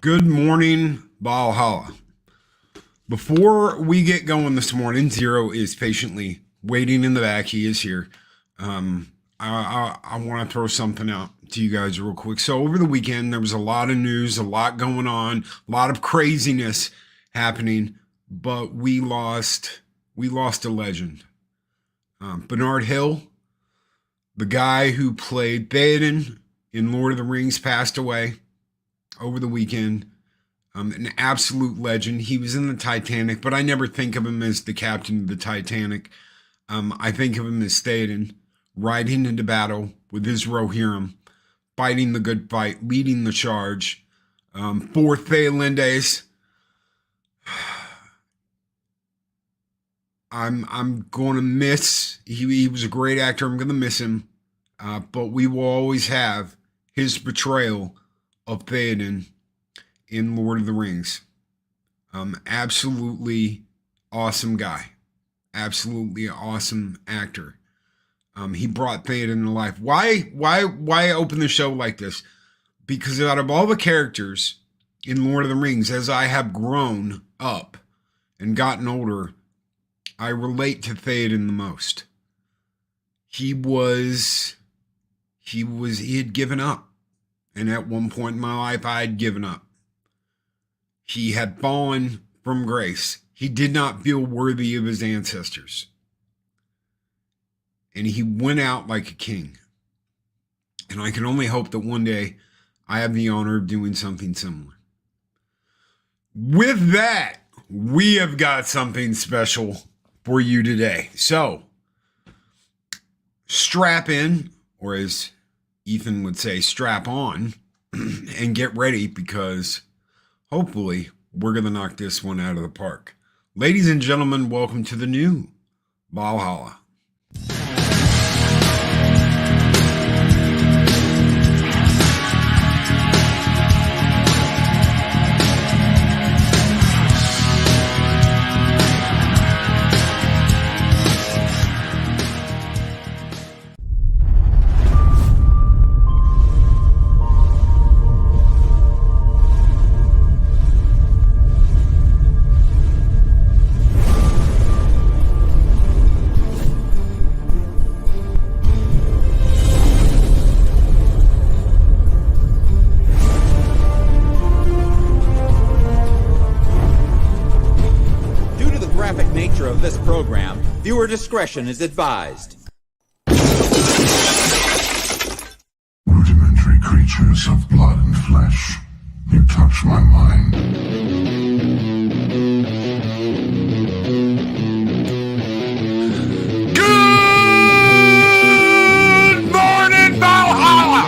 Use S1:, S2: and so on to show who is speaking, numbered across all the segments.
S1: Good morning, Valhalla. Before we get going this morning, Zero is patiently waiting in the back. He is here. I want to throw something out to you guys real quick. So over the weekend, there was a lot of news, a lot going on, a lot of craziness happening, but we lost a legend. Bernard Hill, the guy who played Theoden in Lord of the Rings, passed away over the weekend. An absolute legend. He was in the Titanic, but I never think of him as the captain of the Titanic. I think of him as Theoden, riding into battle with his Zeropium, fighting the good fight, leading the charge. For Eorlingas, I'm going to miss. He was a great actor. I'm going to miss him, but we will always have his portrayal of Theoden in Lord of the Rings. Absolutely awesome guy. Absolutely awesome actor. He brought Theoden to life. Why open the show like this? Because out of all the characters in Lord of the Rings, as I have grown up and gotten older, I relate to Theoden the most. He had given up. And at one point in my life, I had given up. He had fallen from grace. He did not feel worthy of his ancestors. And he went out like a king. And I can only hope that one day I have the honor of doing something similar. With that, we have got something special for you today. So, strap in, or as Ethan would say, strap on, and get ready, because hopefully we're going to knock this one out of the park. Ladies and gentlemen, welcome to the new Valhalla.
S2: Of this program, viewer discretion is advised.
S3: Rudimentary creatures of blood and flesh, you touch my mind.
S1: Good morning, Valhalla!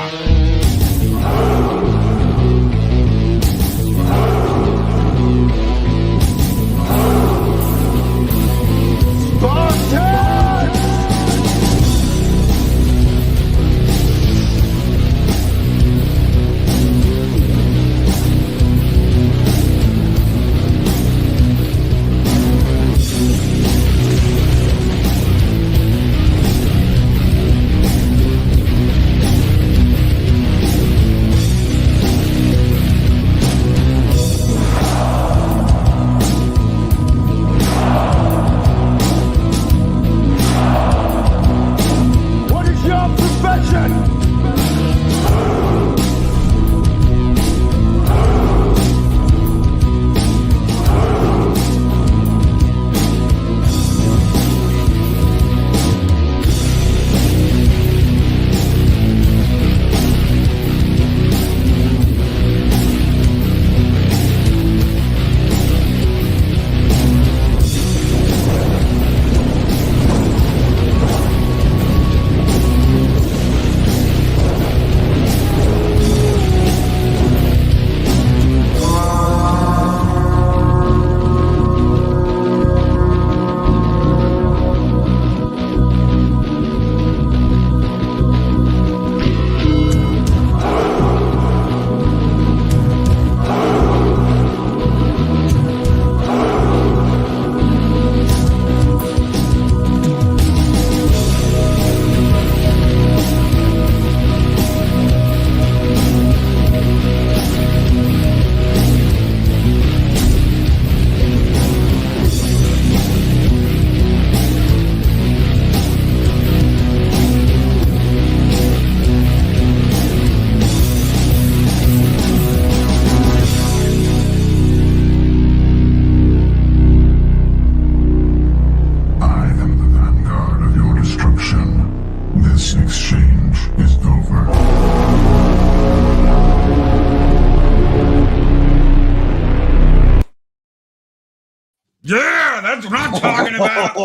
S1: That's what I'm talking about.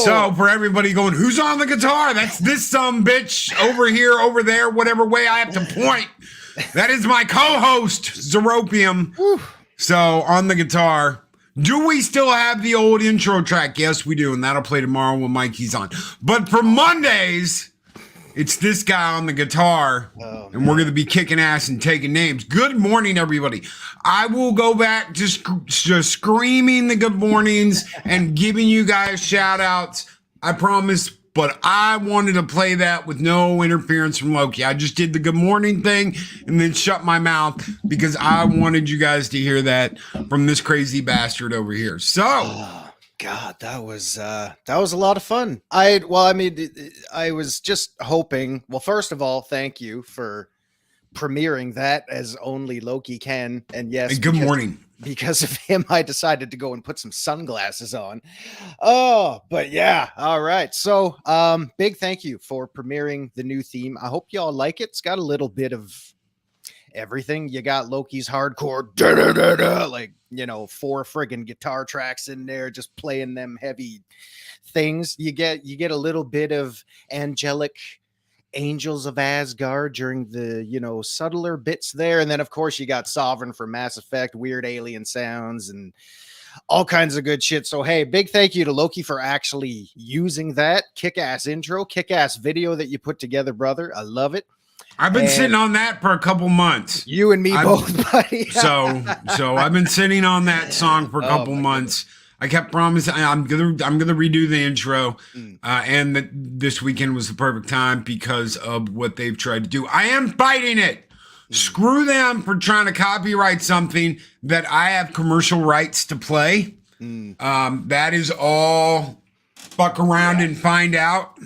S1: So for everybody going, who's on the guitar? That's this bitch over here, over there, whatever way I have to point. That is my co-host, Zeropium. So on the guitar. Do we still have the old intro track? Yes, we do, and that'll play tomorrow when Mikey's on. But for Mondays, it's this guy on the guitar, and we're going to be kicking ass and taking names. Good morning, everybody. I will go back to screaming the good mornings and giving you guys shout-outs. I promise. But I wanted to play that with no interference from Loki. I just did the good morning thing and then shut my mouth because I wanted you guys to hear that from this crazy bastard over here. So,
S4: God, that was a lot of fun. I was just hoping. Well, first of all, thank you for premiering that as only Loki can. And yes,
S1: hey, good morning.
S4: Because of him, I decided to go and put some sunglasses on. Oh, but yeah. All right. So, big thank you for premiering the new theme. I hope y'all like it. It's got a little bit of everything. You got Loki's hardcore, like, 4 friggin' guitar tracks in there, just playing them heavy things. You get a little bit of angelic Angels of Asgard during the subtler bits there, and then of course you got Sovereign from Mass Effect, weird alien sounds and all kinds of good shit. So hey, big thank you to Loki for actually using that kick-ass intro, kick-ass video that you put together, brother. I love it.
S1: I've been sitting on that for a couple months.
S4: You and me both, buddy.
S1: so I've been sitting on that song for a couple months. I kept promising I'm gonna redo the intro, and this weekend was the perfect time because of what they've tried to do. I am fighting it. Screw them for trying to copyright something that I have commercial rights to play. That is all. Fuck around and find out.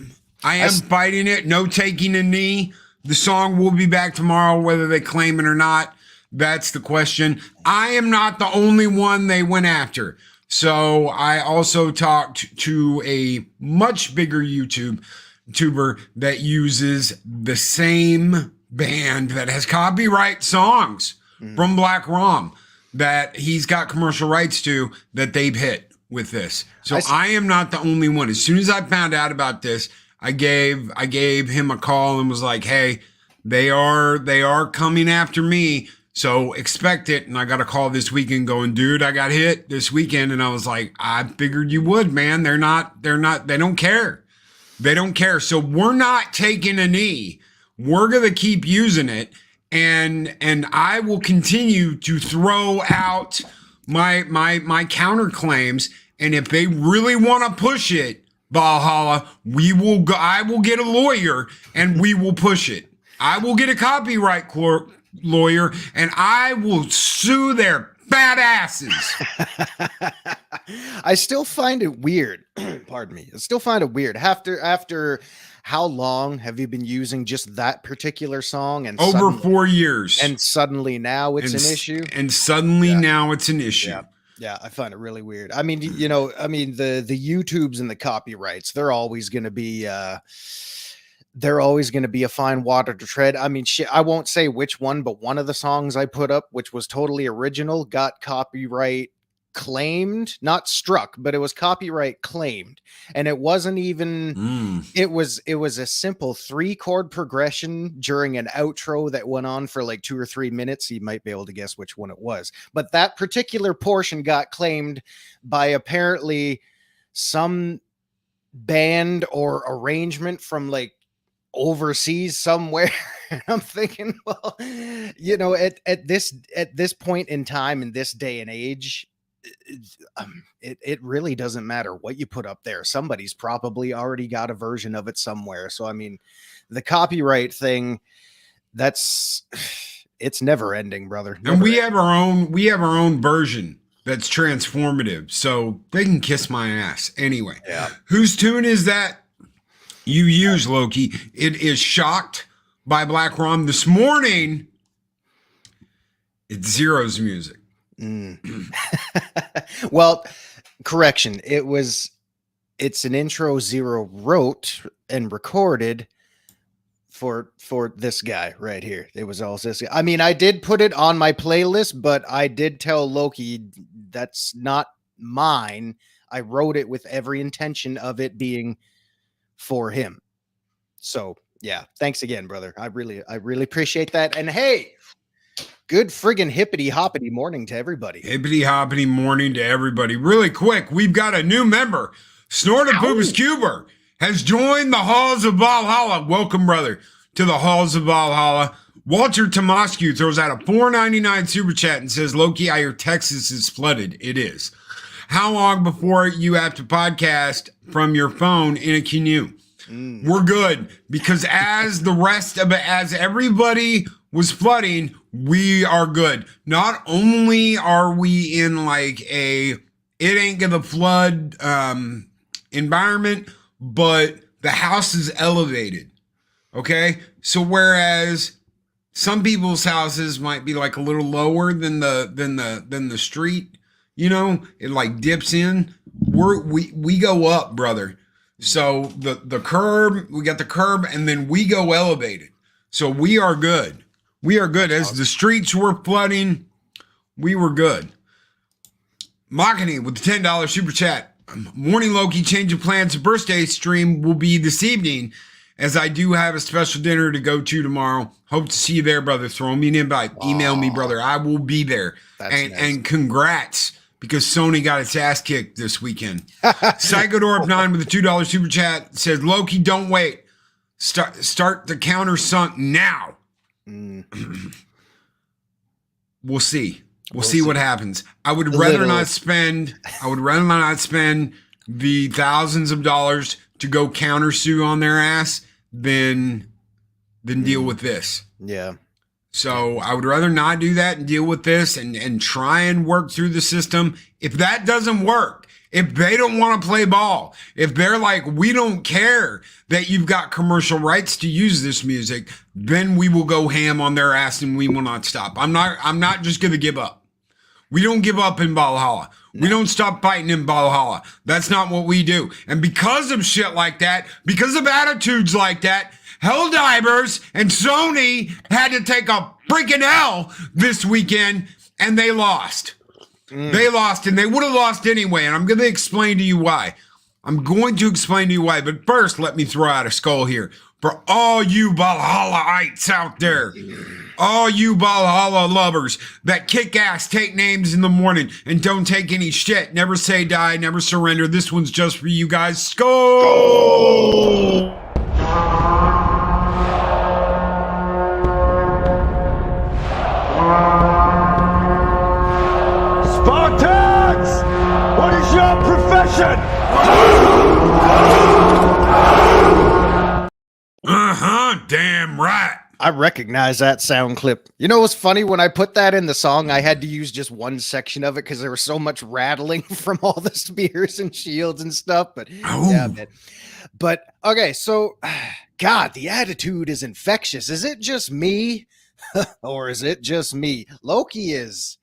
S1: I am fighting it. No taking a knee. The song will be back tomorrow, whether they claim it or not. That's the question. I am not the only one they went after. So I also talked to a much bigger YouTuber that uses the same band that has copyright songs from Black Rom that he's got commercial rights to that they've hit with this. So I am not the only one. As soon as I found out about this, I gave him a call and was like, hey, they are coming after me. So expect it. And I got a call this weekend going, dude, I got hit this weekend. And I was like, I figured you would, man. They don't care. They don't care. So we're not taking a knee. We're going to keep using it. And I will continue to throw out my counterclaims. And if they really want to push it, Valhalla, I will get a lawyer and we will push it. I will get a copyright lawyer and I will sue their fat asses.
S4: I still find it weird. Pardon me. I still find it weird. After how long have you been using just that particular song? And
S1: over 4 years.
S4: And suddenly now it's an issue.
S1: And suddenly now it's an issue.
S4: Yeah. Yeah, I find it really weird. I mean, the YouTubes and the copyrights, they're always going to be a fine water to tread. I mean, shit, I won't say which one, but one of the songs I put up, which was totally original, got copyright claimed, not struck, but it was copyright claimed. And it wasn't even it was a simple 3-chord progression during an outro that went on for like 2 or 3 minutes. You might be able to guess which one it was, but that particular portion got claimed by apparently some band or arrangement from like overseas somewhere. I'm thinking, well, at this point in time, in this day and age, it really doesn't matter what you put up there. Somebody's probably already got a version of it somewhere. So I mean, the copyright thing, it's never ending, brother.
S1: And we have our own version that's transformative. So they can kiss my ass anyway.
S4: Yeah.
S1: Whose tune is that you use, Loki? It is Shocked by Black Rom. This morning, it's Zero's music.
S4: Well, correction. It's an intro Zero wrote and recorded for this guy right here. It was all this guy. I mean, I did put it on my playlist, but I did tell Loki, That's not mine. I wrote it with every intention of it being for him. So yeah, thanks again, brother. I really appreciate that. And hey, good friggin' hippity hoppity morning to everybody.
S1: Hippity hoppity morning to everybody. Really quick, we've got a new member. Snortapoopas Cuber has joined the halls of Valhalla. Welcome, brother, to the halls of Valhalla. Walter Tomascu throws out a $4.99 super chat and says, Loki, I hear Texas is flooded. It is. How long before you have to podcast from your phone in a canoe? We're good, because as everybody was flooding, we are good. Not only are we in like it ain't gonna flood environment, but the house is elevated. Okay, so whereas some people's houses might be like a little lower than the street, you know, it like dips in. We go up, brother. So the curb, we got the curb, and then we go elevated. So we are good. We are good. As the streets were flooding, we were good. Makani with the $10 super chat. Morning Loki, change of plans. Birthday stream will be this evening, as I do have a special dinner to go to tomorrow. Hope to see you there, brother. Throw me an invite. Email me, brother. I will be there. And congrats, because Sony got its ass kicked this weekend. Psychodorp9 with a $2 super chat says, Loki, don't wait. Start the counter sunk now. We'll see. We'll see what happens. I would rather not spend the thousands of dollars to go counter sue on their ass than deal with this.
S4: Yeah.
S1: So I would rather not do that and deal with this and try and work through the system. If that doesn't work, if they don't want to play ball, if they're like, we don't care that you've got commercial rights to use this music, then we will go ham on their ass and we will not stop. I'm not just going to give up. We don't give up in Valhalla. No. We don't stop fighting in Valhalla. That's not what we do. And because of shit like that, because of attitudes like that, Helldivers and Sony had to take a freaking L this weekend, and they lost. They lost, and they would have lost anyway, and I'm going to explain to you why. But first, let me throw out a skull here for all you Valhallaites out there. All you Valhalla lovers that kick ass, take names in the morning, and don't take any shit. Never say die, never surrender. This one's just for you guys. Skull!
S5: Spartans! What is your profession?
S1: Damn right.
S4: I recognize that sound clip. You know what's funny? When I put that in the song, I had to use just one section of it because there was so much rattling from all the spears and shields and stuff. But yeah, man. But okay, so God, the attitude is infectious. Is it just me? Or is it just me? Loki is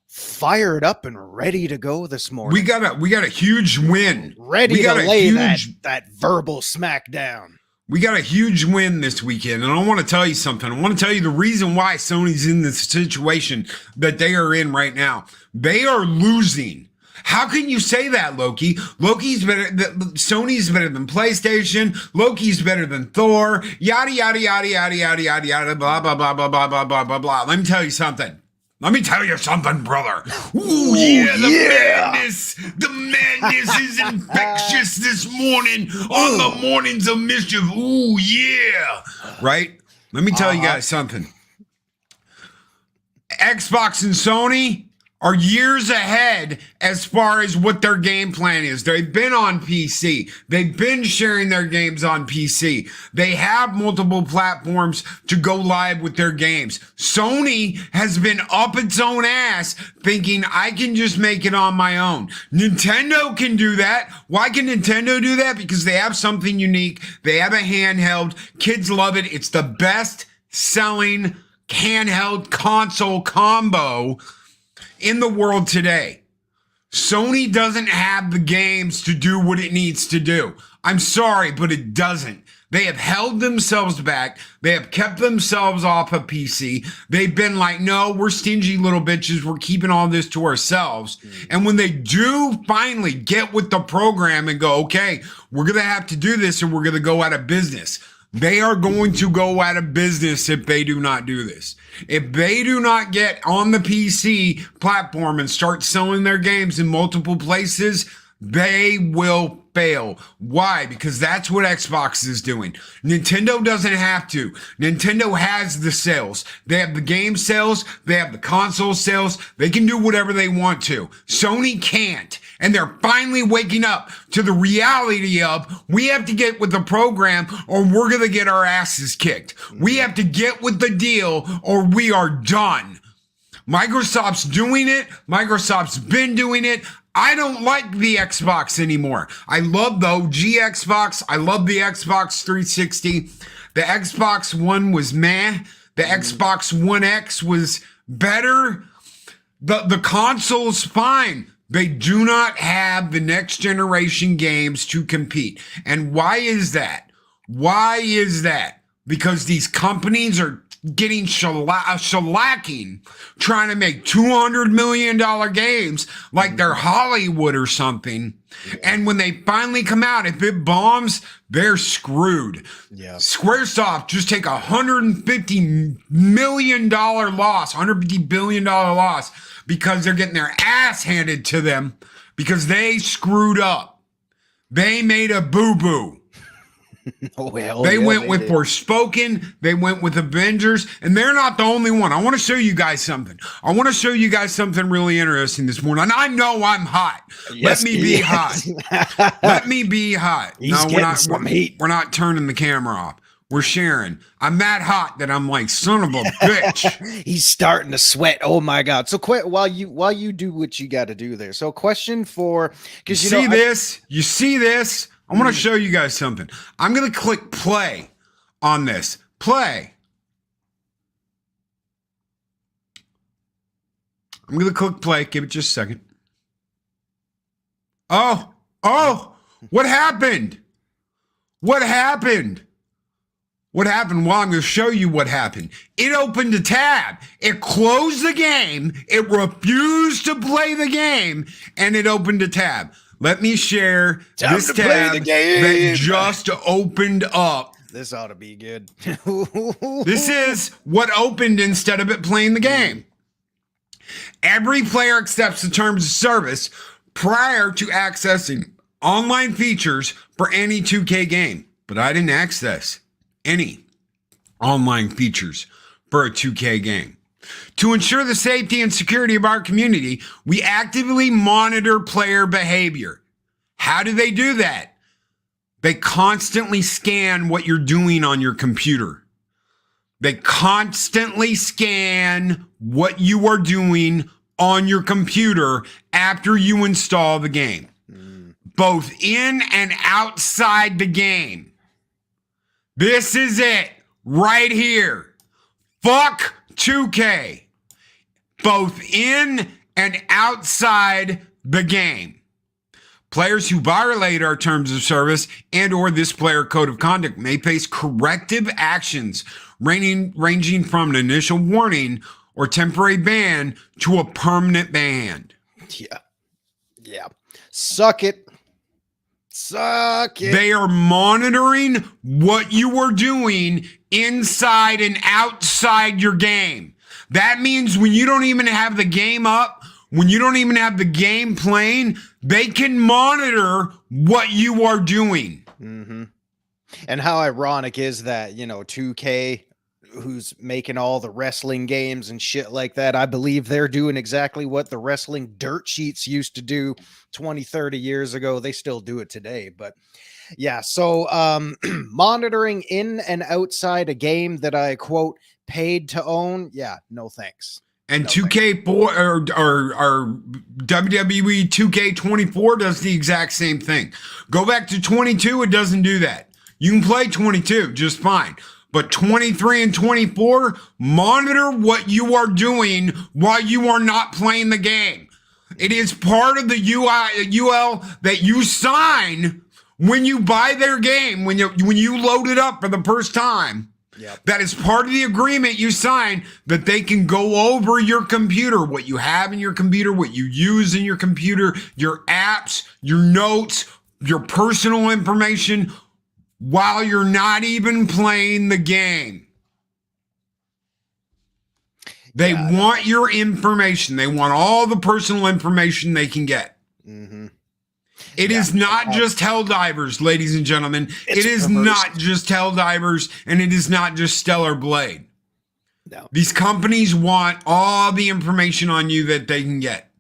S4: fired up and ready to go this morning.
S1: We got a huge win.
S4: Ready to lay that verbal smackdown.
S1: We got a huge win this weekend, and I want to tell you something. I want to tell you the reason why Sony's in this situation that they are in right now. They are losing. How can you say that, Loki? Sony's better than PlayStation. Loki's better than Thor. Yada, yada, yada, yada, yada, yada, yada, blah, blah, blah, blah, blah, blah, blah, blah, blah. Let me tell you something. Brother. Ooh, yeah, the madness is infectious this morning on the mornings of mischief. Ooh, yeah. Right? Let me tell you guys something. Xbox and Sony are years ahead as far as what their game plan is. They've been on PC. They've been sharing their games on PC. They have multiple platforms to go live with their games. Sony has been up its own ass thinking, I can just make it on my own. Nintendo can do that. Why can Nintendo do that? Because they have something unique. They have a handheld. Kids love it. It's the best selling handheld console combo in the world today. Sony doesn't have the games to do what it needs to do. I'm sorry, but it doesn't. They have held themselves back. They have kept themselves off of PC. They've been like, no, we're stingy little bitches. We're keeping all this to ourselves. And when they do finally get with the program and go, okay, we're going to have to do this and we're going to go out of business. They are going to go out of business if they do not do this. If they do not get on the PC platform and start selling their games in multiple places, they will fail. Why? Because that's what Xbox is doing. Nintendo doesn't have to. Nintendo has the sales. They have the game sales. They have the console sales. They can do whatever they want to. Sony can't. And they're finally waking up to the reality of we have to get with the program or we're going to get our asses kicked. We have to get with the deal or we are done. Microsoft's doing it. Microsoft's been doing it. I don't like the Xbox anymore. I love the OG Xbox. I love the Xbox 360. The Xbox One was meh. The Xbox One X was better. The console's fine. They do not have the next generation games to compete. And why is that? Why is that? Because these companies are getting shellacking, trying to make $200 million games like they're Hollywood or something. And when they finally come out, if it bombs, they're screwed. Yeah. Squaresoft just take $150 million loss, $150 billion loss because they're getting their ass handed to them because they screwed up. They made a boo-boo. They went with Forspoken, they went with Avengers, and they're not the only one. I want to show you guys something. I want to show you guys something really interesting this morning. And I know I'm hot.
S4: Yes,
S1: Let me be hot. Let me be hot.
S4: He's getting some heat.
S1: We're not turning the camera off. We're sharing. I'm that hot that I'm like, son of a bitch.
S4: He's starting to sweat. Oh my God. So while you do what you got to do there. So question for, because you see
S1: this? You see this? I want to show you guys something. I'm going to click play on this. Play. I'm going to click play. Give it just a second. Oh, what happened? What happened? What happened? Well, I'm going to show you what happened. It opened a tab. It closed the game. It refused to play the game, and it opened a tab. Let me share this tab that just opened up.
S4: This ought to be good.
S1: This is what opened instead of it playing the game. Every player accepts the terms of service prior to accessing online features for any 2K game. But I didn't access any online features for a 2K game. To ensure the safety and security of our community, we actively monitor player behavior. How do they do that? They constantly scan what you're doing on your computer. They constantly scan what you are doing on your computer after you install the game, both in and outside the game. This is it right here. Fuck 2K, both in and outside the game. Players who violate our terms of service and or this player code of conduct may face corrective actions ranging from an initial warning or temporary ban to a permanent ban.
S4: Yeah. Suck it. Suck it.
S1: They are monitoring what you are doing inside and outside your game. That means when you don't even have the game up, when you don't even have the game playing, they can monitor what you are doing.
S4: Mm-hmm. And how ironic is that, 2K, who's making all the wrestling games and shit like that, I believe they're doing exactly what the wrestling dirt sheets used to do 20, 30 years ago. They still do it today. But yeah, so monitoring in and outside a game that I, quote, paid to own. Yeah, no thanks.
S1: And 2K4 or WWE 2K24 does the exact same thing. Go back to 22, it doesn't do that. You can play 22 just fine. But 23 and 24, monitor what you are doing while you are not playing the game. It is part of the UL that you sign When you buy their game, when you load it up for the first time,
S4: Yep.
S1: that is part of the agreement you sign, that they can go over your computer, what you have in your computer, what you use in your computer, your apps, your notes, your personal information, while you're not even playing the game. They want your information. They want all the personal information they can get.
S4: Mm-hmm.
S1: It is not just Helldivers, ladies and gentlemen. It is not just Helldivers, and it is not just Stellar Blade.
S4: No.
S1: These companies want all the information on you that they can get.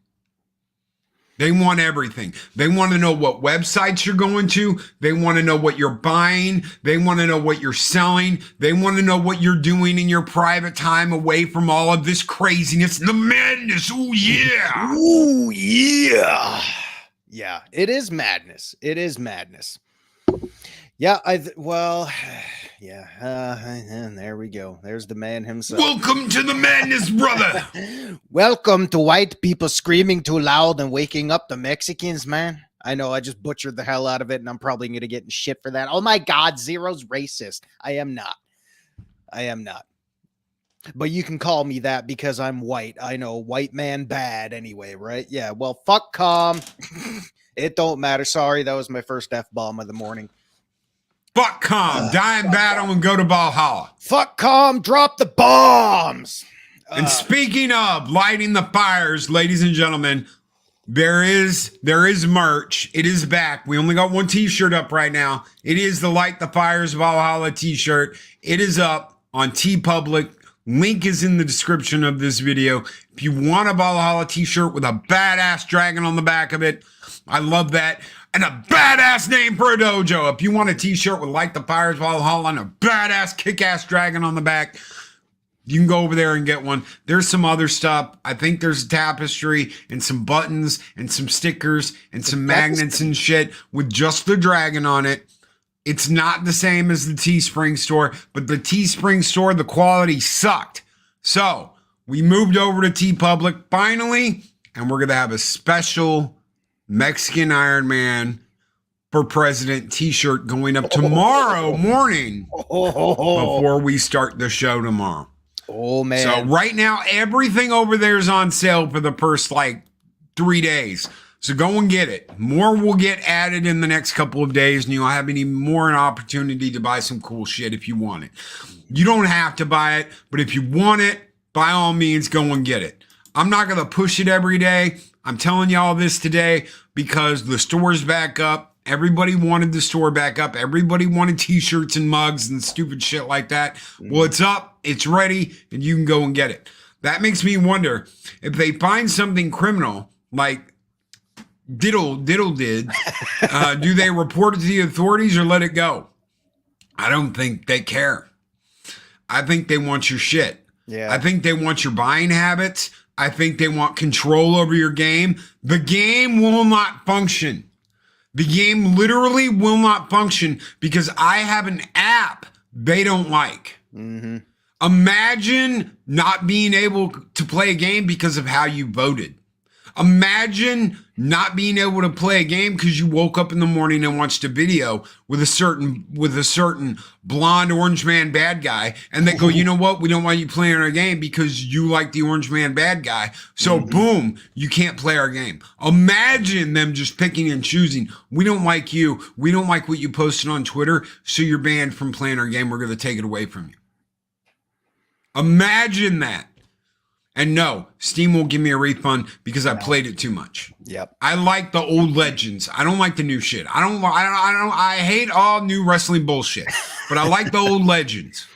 S1: They want everything. They want to know what websites you're going to. They want to know what you're buying. They want to know what you're selling. They want to know what you're doing in your private time away from all of this craziness and the madness. Oh, yeah.
S4: Ooh, yeah. Yeah, it is madness. It is madness. Yeah, yeah. And there we go. There's the man himself.
S1: Welcome to the madness, brother.
S4: Welcome to white people screaming too loud and waking up the Mexicans, man. I know I just butchered the hell out of it, and I'm probably going to get in shit for that. Oh my God, Zero's racist. I am not. But you can call me that because I'm white. I know, white man bad anyway, right? Yeah, well, fuck calm. It don't matter. Sorry, that was my first F-bomb of the morning.
S1: Fuck calm. Die in battle and go to Valhalla.
S4: Fuck calm. Drop the bombs.
S1: And speaking of lighting the fires, ladies and gentlemen, there is merch. It is back. We only got one t-shirt up right now. It is the Light the Fires Valhalla t-shirt. It is up on TeePublic. Link is in the description of this video. If you want a Valhalla t-shirt with a badass dragon on the back of it, I love that. And a badass name for a dojo. If you want a t-shirt with Light the Fires Valhalla and a badass kick-ass dragon on the back, you can go over there and get one. There's some other stuff. I think there's a tapestry and some buttons and some stickers and some magnets and shit with just the dragon on it. It's not the same as the Teespring store, but the Teespring store, the quality sucked. So we moved over to TeePublic finally, and we're going to have a special Mexican Iron Man for President t-shirt going up tomorrow morning before we start the show tomorrow.
S4: Oh, man.
S1: So right now, everything over there is on sale for the first, 3 days. So go and get it. More will get added in the next couple of days, and you'll have any more an opportunity to buy some cool shit if you want it. You don't have to buy it, but if you want it, by all means, go and get it. I'm not going to push it every day. I'm telling you all this today because the store's back up. Everybody wanted the store back up. Everybody wanted t-shirts and mugs and stupid shit like that. Well, it's up, it's ready, and you can go and get it. That makes me wonder if they find something criminal like Diddle did, do they report it to the authorities or let it go? I don't think they care. I think they want your shit.
S4: Yeah.
S1: I think they want your buying habits. I think they want control over your game. The game will not function. The game literally will not function because I have an app they don't like.
S4: Mm-hmm.
S1: Imagine not being able to play a game because of how you voted. Imagine not being able to play a game because you woke up in the morning and watched a video with a certain blonde orange man bad guy, and they go, you know what? We don't want you playing our game because you like the orange man bad guy. So boom, you can't play our game. Imagine them just picking and choosing. We don't like you. We don't like what you posted on Twitter, so you're banned from playing our game. We're going to take it away from you. Imagine that. And no, Steam won't give me a refund because I played it too much.
S4: Yep.
S1: I like the old legends. I don't like the new shit. I hate all new wrestling bullshit, but I like the old legends.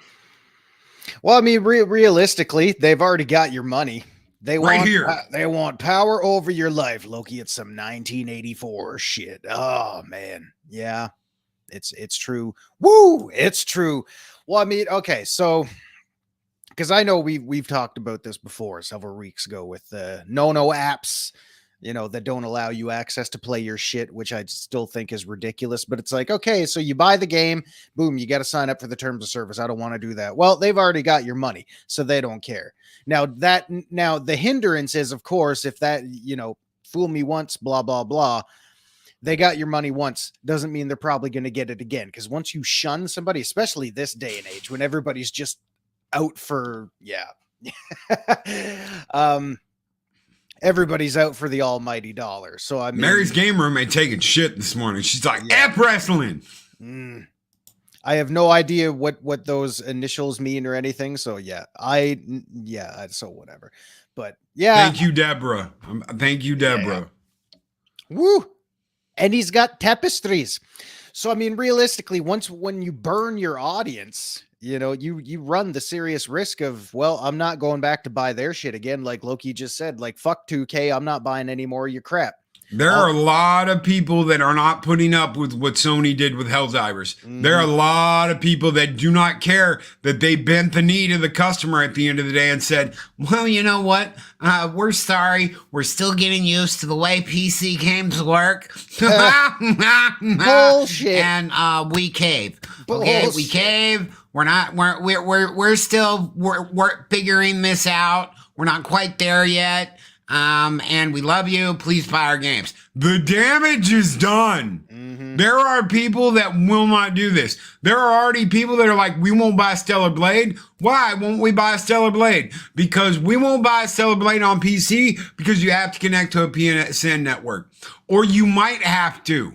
S4: Well, I mean, realistically, they've already got your money. They
S1: Right
S4: want,
S1: here.
S4: They want power over your life, Loki. It's some 1984 shit. Oh man, yeah, it's true. Woo, it's true. Well, I mean, okay, so. Because I know we've talked about this before several weeks ago with the no apps, that don't allow you access to play your shit, which I still think is ridiculous. But it's like, okay, so you buy the game, boom, you got to sign up for the terms of service. I don't want to do that. Well, they've already got your money, so they don't care. Now the hindrance is, of course, if that, fool me once, blah, blah, blah. They got your money once, doesn't mean they're probably going to get it again. Because once you shun somebody, especially this day and age, when everybody's just out for, everybody's out for the almighty dollar. So I mean,
S1: Mary's game room ain't taking shit this morning. She's like, F wrestling.
S4: I have no idea what those initials mean or anything. So so whatever. But yeah.
S1: Thank you, Deborah. Thank you, Deborah.
S4: Woo. And he's got tapestries. So, I mean, realistically, when you burn your audience, you know, you run the serious risk of, well, I'm not going back to buy their shit again. Like Loki just said, like, fuck 2K. I'm not buying any more of your crap.
S1: There are a lot of people that are not putting up with what Sony did with Helldivers. There are a lot of people that do not care that they bent the knee to the customer at the end of the day and said, well, you know what? We're sorry. We're still getting used to the way PC games work.
S4: Bullshit.
S1: And we cave. Okay, we cave. We're still figuring this out. We're not quite there yet. And we love you. Please buy our games. The damage is done. There are people that will not do this. There are already people that are like, we won't buy Stellar Blade. Why won't we buy Stellar Blade? Because we won't buy Stellar Blade on PC because you have to connect to a PSN network. Or you might have to.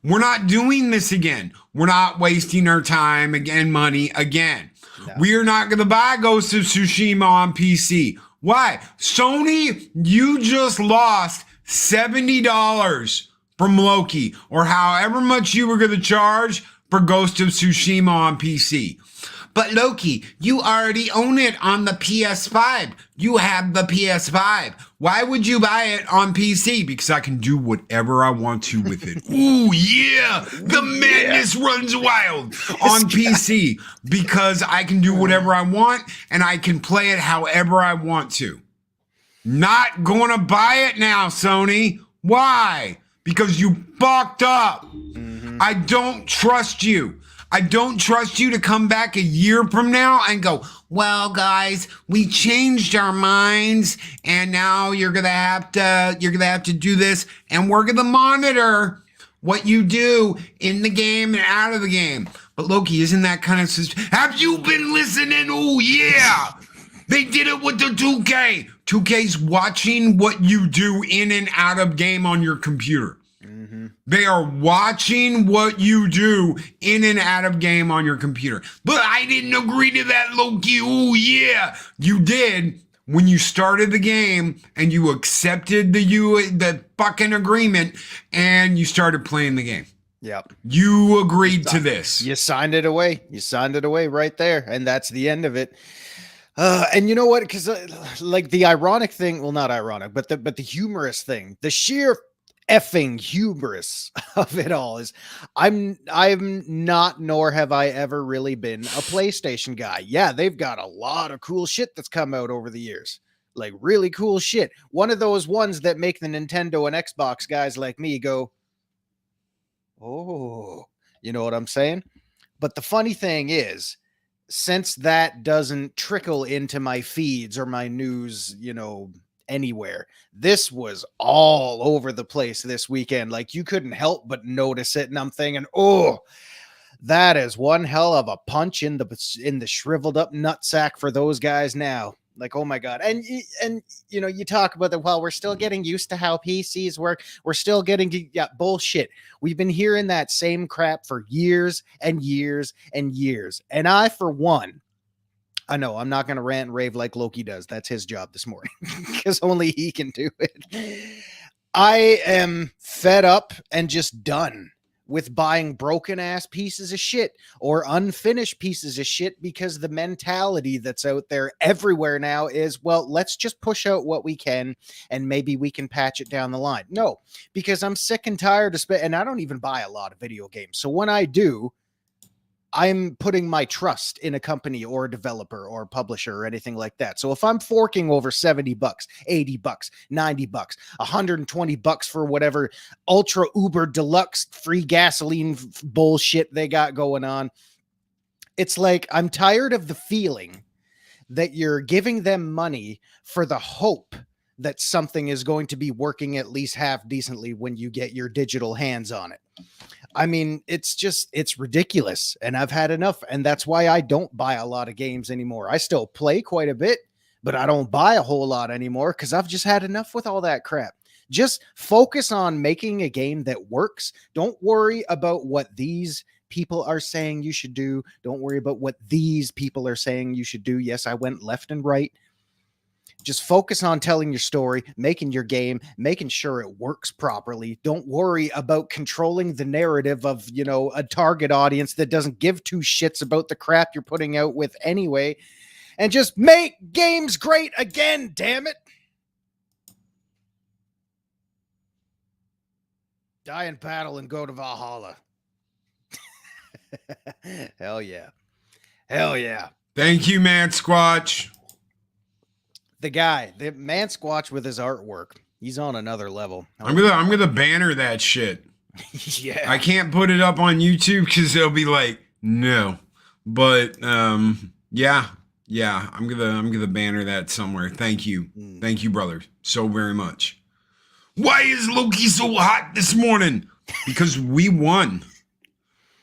S1: We're not doing this again. We're not wasting our time again, money again. No. We are not going to buy Ghost of Tsushima on PC. Why? Sony, you just lost $70 from Loki, or however much you were going to charge for Ghost of Tsushima on PC. But Loki, you already own it on the PS5. You have the PS5. Why would you buy it on PC? Because I can do whatever I want to with it. Ooh, yeah. The madness runs wild on PC because I can do whatever I want and I can play it however I want to. Not going to buy it now, Sony. Why? Because you fucked up. I don't trust you. I don't trust you to come back a year from now and go, well, guys, we changed our minds and now you're going to have to do this and we're going to monitor what you do in the game and out of the game. But Loki, isn't that kind of, have you been listening? Oh yeah. They did it with the 2K. 2K's watching what you do in and out of game on your computer. They are watching what you do in and out of game on your computer. But I didn't agree to that, Loki. Oh, yeah. You did when you started the game and you accepted the fucking agreement and you started playing the game.
S4: Yep.
S1: You agreed to this.
S4: You signed it away. You signed it away right there. And that's the end of it. And you know what? Because like the ironic thing, well, not ironic, but the humorous thing, the sheer effing hubris of it all is I'm not, nor have I ever really been a PlayStation guy. Yeah, they've got a lot of cool shit that's come out over the years. Like really cool shit. One of those ones that make the Nintendo and Xbox guys like me go, oh, you know what I'm saying? But the funny thing is, since that doesn't trickle into my feeds or my news, you know, anywhere, this was all over the place this weekend. Like you couldn't help but notice it. And I'm thinking, oh, that is one hell of a punch in the shriveled up nutsack for those guys now. Like, oh my God. And you know, you talk about that. Well, we're still getting used to how PCs work. We're still getting bullshit. We've been hearing that same crap for years and years and years. And I, for one, I know I'm not going to rant and rave like Loki does. That's his job this morning because only he can do it. I am fed up and just done with buying broken ass pieces of shit or unfinished pieces of shit because the mentality that's out there everywhere now is, well, let's just push out what we can and maybe we can patch it down the line. No, because I'm sick and tired of and I don't even buy a lot of video games. So when I do, I'm putting my trust in a company or a developer or a publisher or anything like that. So if I'm forking over $70, $80, $90, $120 for whatever ultra uber deluxe free gasoline bullshit they got going on, it's like I'm tired of the feeling that you're giving them money for the hope that something is going to be working at least half decently when you get your digital hands on it. I mean, it's ridiculous, and I've had enough. And that's why I don't buy a lot of games anymore. I still play quite a bit, but I don't buy a whole lot anymore because I've just had enough with all that crap. Just focus on making a game that works. Don't worry about what these people are saying you should do. Don't worry about what these people are saying you should do. Yes, I went left and right. Just focus on telling your story, making your game, making sure it works properly. Don't worry about controlling the narrative of, a target audience that doesn't give two shits about the crap you're putting out with anyway. And just make games great again, damn it. Die in battle and go to Valhalla. Hell yeah. Hell yeah.
S1: Thank you, man, Squatch.
S4: The man Squatch with his artwork. He's on another level.
S1: I'm gonna banner that shit.
S4: Yeah.
S1: I can't put it up on YouTube because they'll be like, no. But yeah. I'm gonna banner that somewhere. Thank you. Thank you, brother, so very much. Why is Loki so hot this morning? Because we won.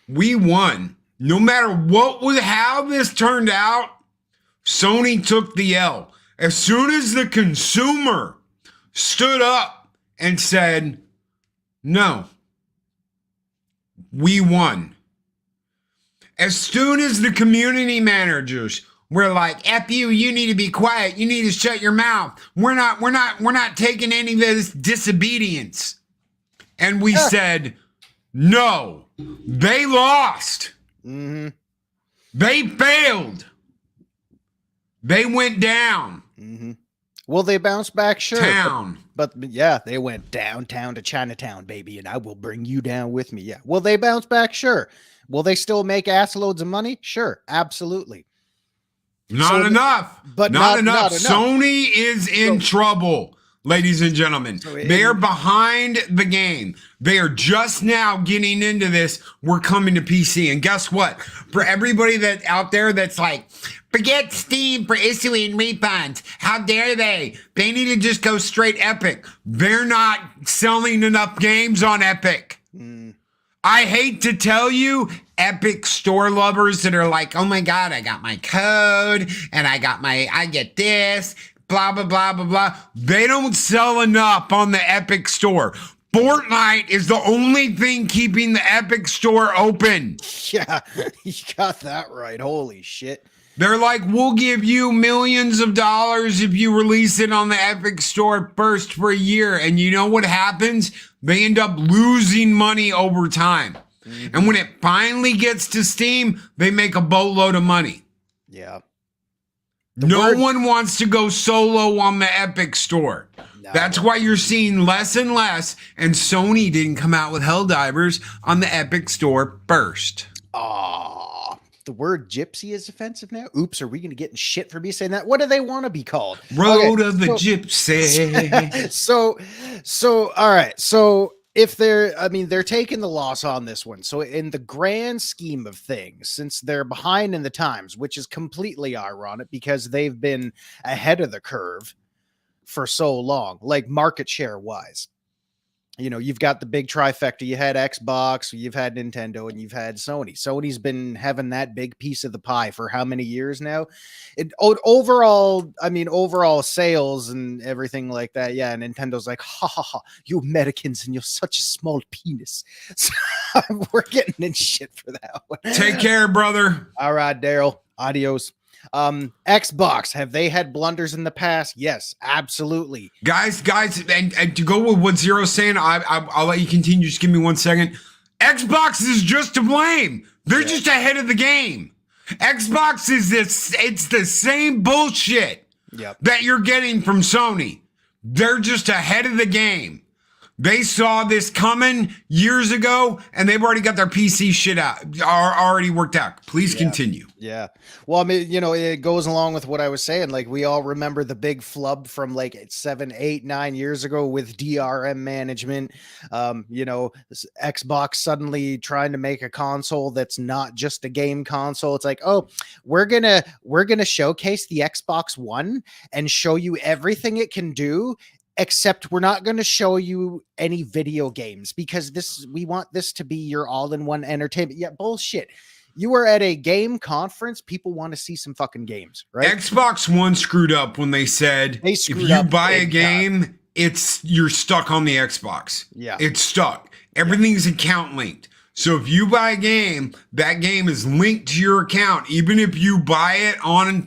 S1: We won. No matter how this turned out, Sony took the L. As soon as the consumer stood up and said, no, we won. As soon as the community managers were like, F you need to be quiet. You need to shut your mouth. We're not taking any of this disobedience. And we said, no, they lost.
S4: Mm-hmm.
S1: They failed. They went down.
S4: Mm-hmm. Well, they bounced back, sure.
S1: Town.
S4: But yeah, they went downtown to Chinatown, baby, and I will bring you down with me. Yeah. Will they bounce back? Sure. Will they still make ass loads of money? Sure. Absolutely.
S1: Not enough.
S4: But
S1: not
S4: Not
S1: enough.
S4: enough.
S1: Sony is in trouble, ladies and gentlemen. They are behind the game. They are just now getting into this. We're coming to PC. And guess what? For everybody that out there that's like, forget Steam for issuing refunds. How dare they? They need to just go straight Epic. They're not selling enough games on Epic. I hate to tell you, Epic store lovers that are like, oh my God, I got my code and I get this, blah, blah, blah, blah, blah. They don't sell enough on the Epic store. Fortnite is the only thing keeping the Epic store open.
S4: Yeah, you got that right. Holy shit.
S1: They're like, we'll give you millions of dollars if you release it on the Epic Store first for a year. And you know what happens? They end up losing money over time. Mm-hmm. And when it finally gets to Steam, they make a boatload of money.
S4: Yeah.
S1: No one wants to go solo on the Epic Store. No. That's why you're seeing less and less. And Sony didn't come out with Helldivers on the Epic Store first.
S4: Aww. The word gypsy is offensive now. Oops, are we going to get in shit for me saying that? What do they want to be called?
S1: Road of the Gypsy.
S4: So, all right. So if they're taking the loss on this one. So in the grand scheme of things, since they're behind in the times, which is completely ironic because they've been ahead of the curve for so long, like market share wise. You've got the big trifecta. You had Xbox, you've had Nintendo, and you've had Sony. Sony's been having that big piece of the pie for how many years now? Overall sales and everything like that. Yeah, Nintendo's like, ha ha ha, you Americans and you're such a small penis. So we're getting in shit for that one.
S1: Take care, brother.
S4: All right, Daryl. Adios. Xbox, have they had blunders in the past? Yes, absolutely.
S1: Guys, and to go with what Zero's saying, I'll let you continue. Just give me 1 second. Xbox is just to blame. They're just ahead of the game. Xbox is it's the same bullshit that you're getting from Sony. They're just ahead of the game. They saw this coming years ago, and they've already got their PC shit out, are already worked out. Please continue.
S4: Yeah. Well, I mean, it goes along with what I was saying. Like, we all remember the big flub from like 7, 8, 9 years ago with DRM management. Xbox suddenly trying to make a console that's not just a game console. It's like, oh, we're gonna showcase the Xbox One and show you everything it can do, except we're not going to show you any video games because we want this to be your all-in-one entertainment. Yeah, bullshit. You were at a game conference. People want to see some fucking games, right?
S1: Xbox One screwed up when they said if you buy a game, you're stuck on the Xbox.
S4: Yeah.
S1: It's stuck. Everything's account linked. So if you buy a game, that game is linked to your account. Even if you buy it on a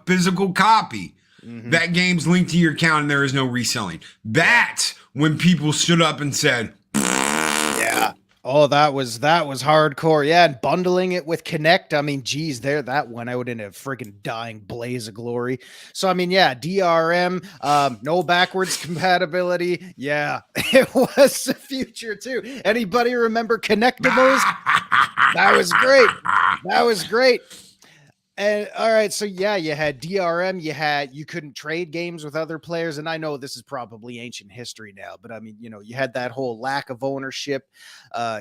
S1: physical copy, that game's linked to your account and there is no reselling. That's when people stood up and said,
S4: yeah. Oh, that was hardcore. Yeah. And bundling it with Kinect. I mean, geez, that went out in a freaking dying blaze of glory. So, I mean, yeah, DRM, no backwards compatibility. Yeah, it was the future too. Anybody remember Connectables? That was great. That was great. And all right, so yeah, you had DRM, you couldn't trade games with other players. And I know this is probably ancient history now, but I mean, you had that whole lack of ownership.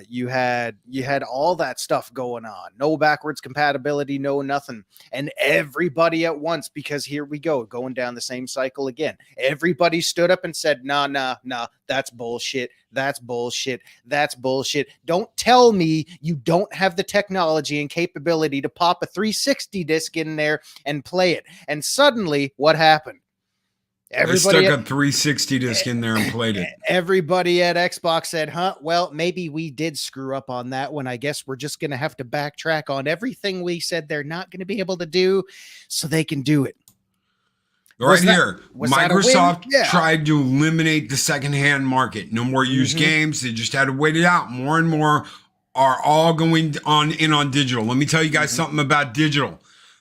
S4: You had all that stuff going on. No backwards compatibility, no nothing. And everybody at once, because here we go, going down the same cycle again. Everybody stood up and said, nah, that's bullshit. That's bullshit. That's bullshit. Don't tell me you don't have the technology and capability to pop a 360 disc in there and play it. And suddenly, what happened?
S1: They stuck a 360 disc in there and played it.
S4: Everybody at Xbox said, well, maybe we did screw up on that one. I guess we're just going to have to backtrack on everything we said they're not going to be able to do so they can do it.
S1: Right here, Microsoft tried to eliminate the secondhand market. No more used games. They just had to wait it out. More and more are all going on digital. Let me tell you guys something about digital.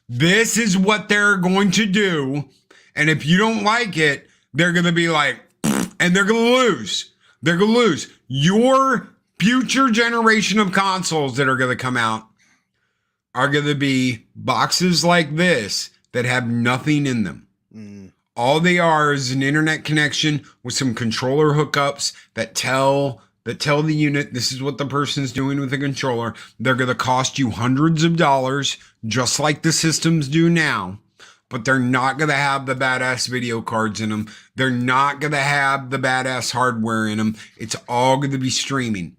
S1: This is what they're going to do. And if you don't like it, they're going to be like, and they're going to lose. They're going to lose. Your future generation of consoles that are going to come out are going to be boxes like this that have nothing in them. All they are is an internet connection with some controller hookups that tell the unit this is what the person's doing with the controller. They're going to cost you hundreds of dollars, just like the systems do now, but they're not going to have the badass video cards in them. They're not going to have the badass hardware in them. It's all going to be streaming.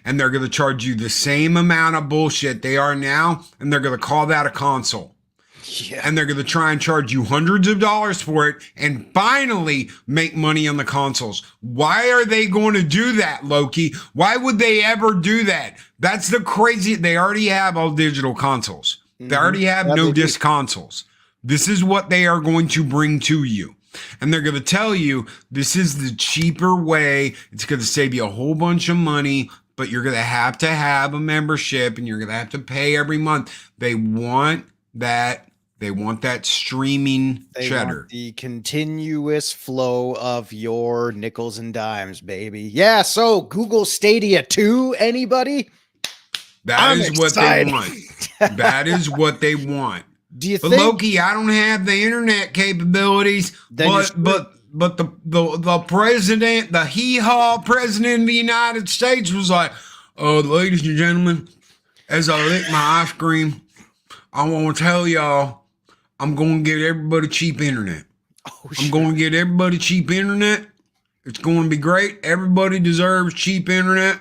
S1: And they're going to charge you the same amount of bullshit they are now, and they're going to call that a console. Yeah. And they're going to try and charge you hundreds of dollars for it and finally make money on the consoles. Why are they going to do that, Loki? Why would they ever do that? That's the crazy. They already have all digital consoles. They already have no disc consoles. This is what they are going to bring to you. And they're going to tell you this is the cheaper way. It's going to save you a whole bunch of money, but you're going to have a membership and you're going to have to pay every month. They want that. They want that streaming cheddar.
S4: The continuous flow of your nickels and dimes, baby. Yeah, so Google Stadia 2, anybody?
S1: That is what they want. That is what they want.
S4: Do you
S1: but
S4: think,
S1: Loki, I don't have the internet capabilities, but the president, the hee-haw president of the United States was like, ladies and gentlemen, as I lick my ice cream, I want to tell y'all, I'm going to get everybody cheap internet. I'm going to get everybody cheap internet. It's going to be great. Everybody deserves cheap internet.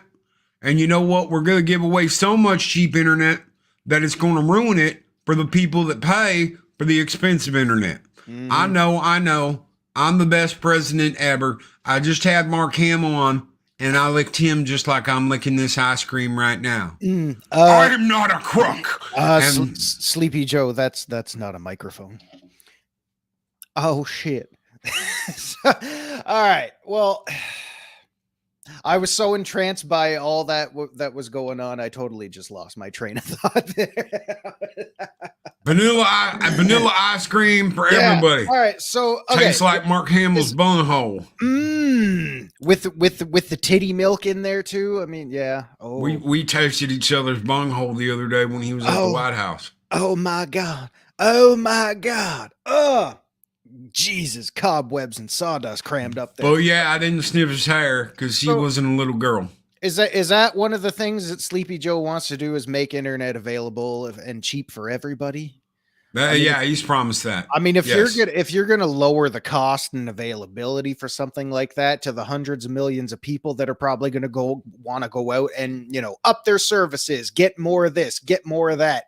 S1: And you know what? We're going to give away so much cheap internet that it's going to ruin it for the people that pay for the expensive internet. I know. I'm the best president ever. I just had Mark Hamill on, and I licked him just like I'm licking this ice cream right now. I am not a crook.
S4: Sleepy Joe, that's not a microphone. Oh, shit. All right. Well, I was so entranced by all that that was going on. I totally just lost my train of thought there.
S1: Vanilla ice cream for everybody.
S4: All right. So okay.
S1: Tastes like Mark Hamill's bunghole.
S4: With the titty milk in there too. I mean, yeah. Oh,
S1: We tasted each other's bunghole the other day when he was at the White House.
S4: Oh my God. Oh my God. Oh, Jesus, cobwebs and sawdust crammed up there.
S1: Oh yeah, I didn't sniff his hair because he wasn't a little girl.
S4: Is that one of the things that Sleepy Joe wants to do? Is make internet available and cheap for everybody?
S1: Yeah, he's promised that.
S4: I mean, if you're gonna lower the cost and availability for something like that to the hundreds of millions of people that are probably gonna want to go out and up their services, get more of this, get more of that.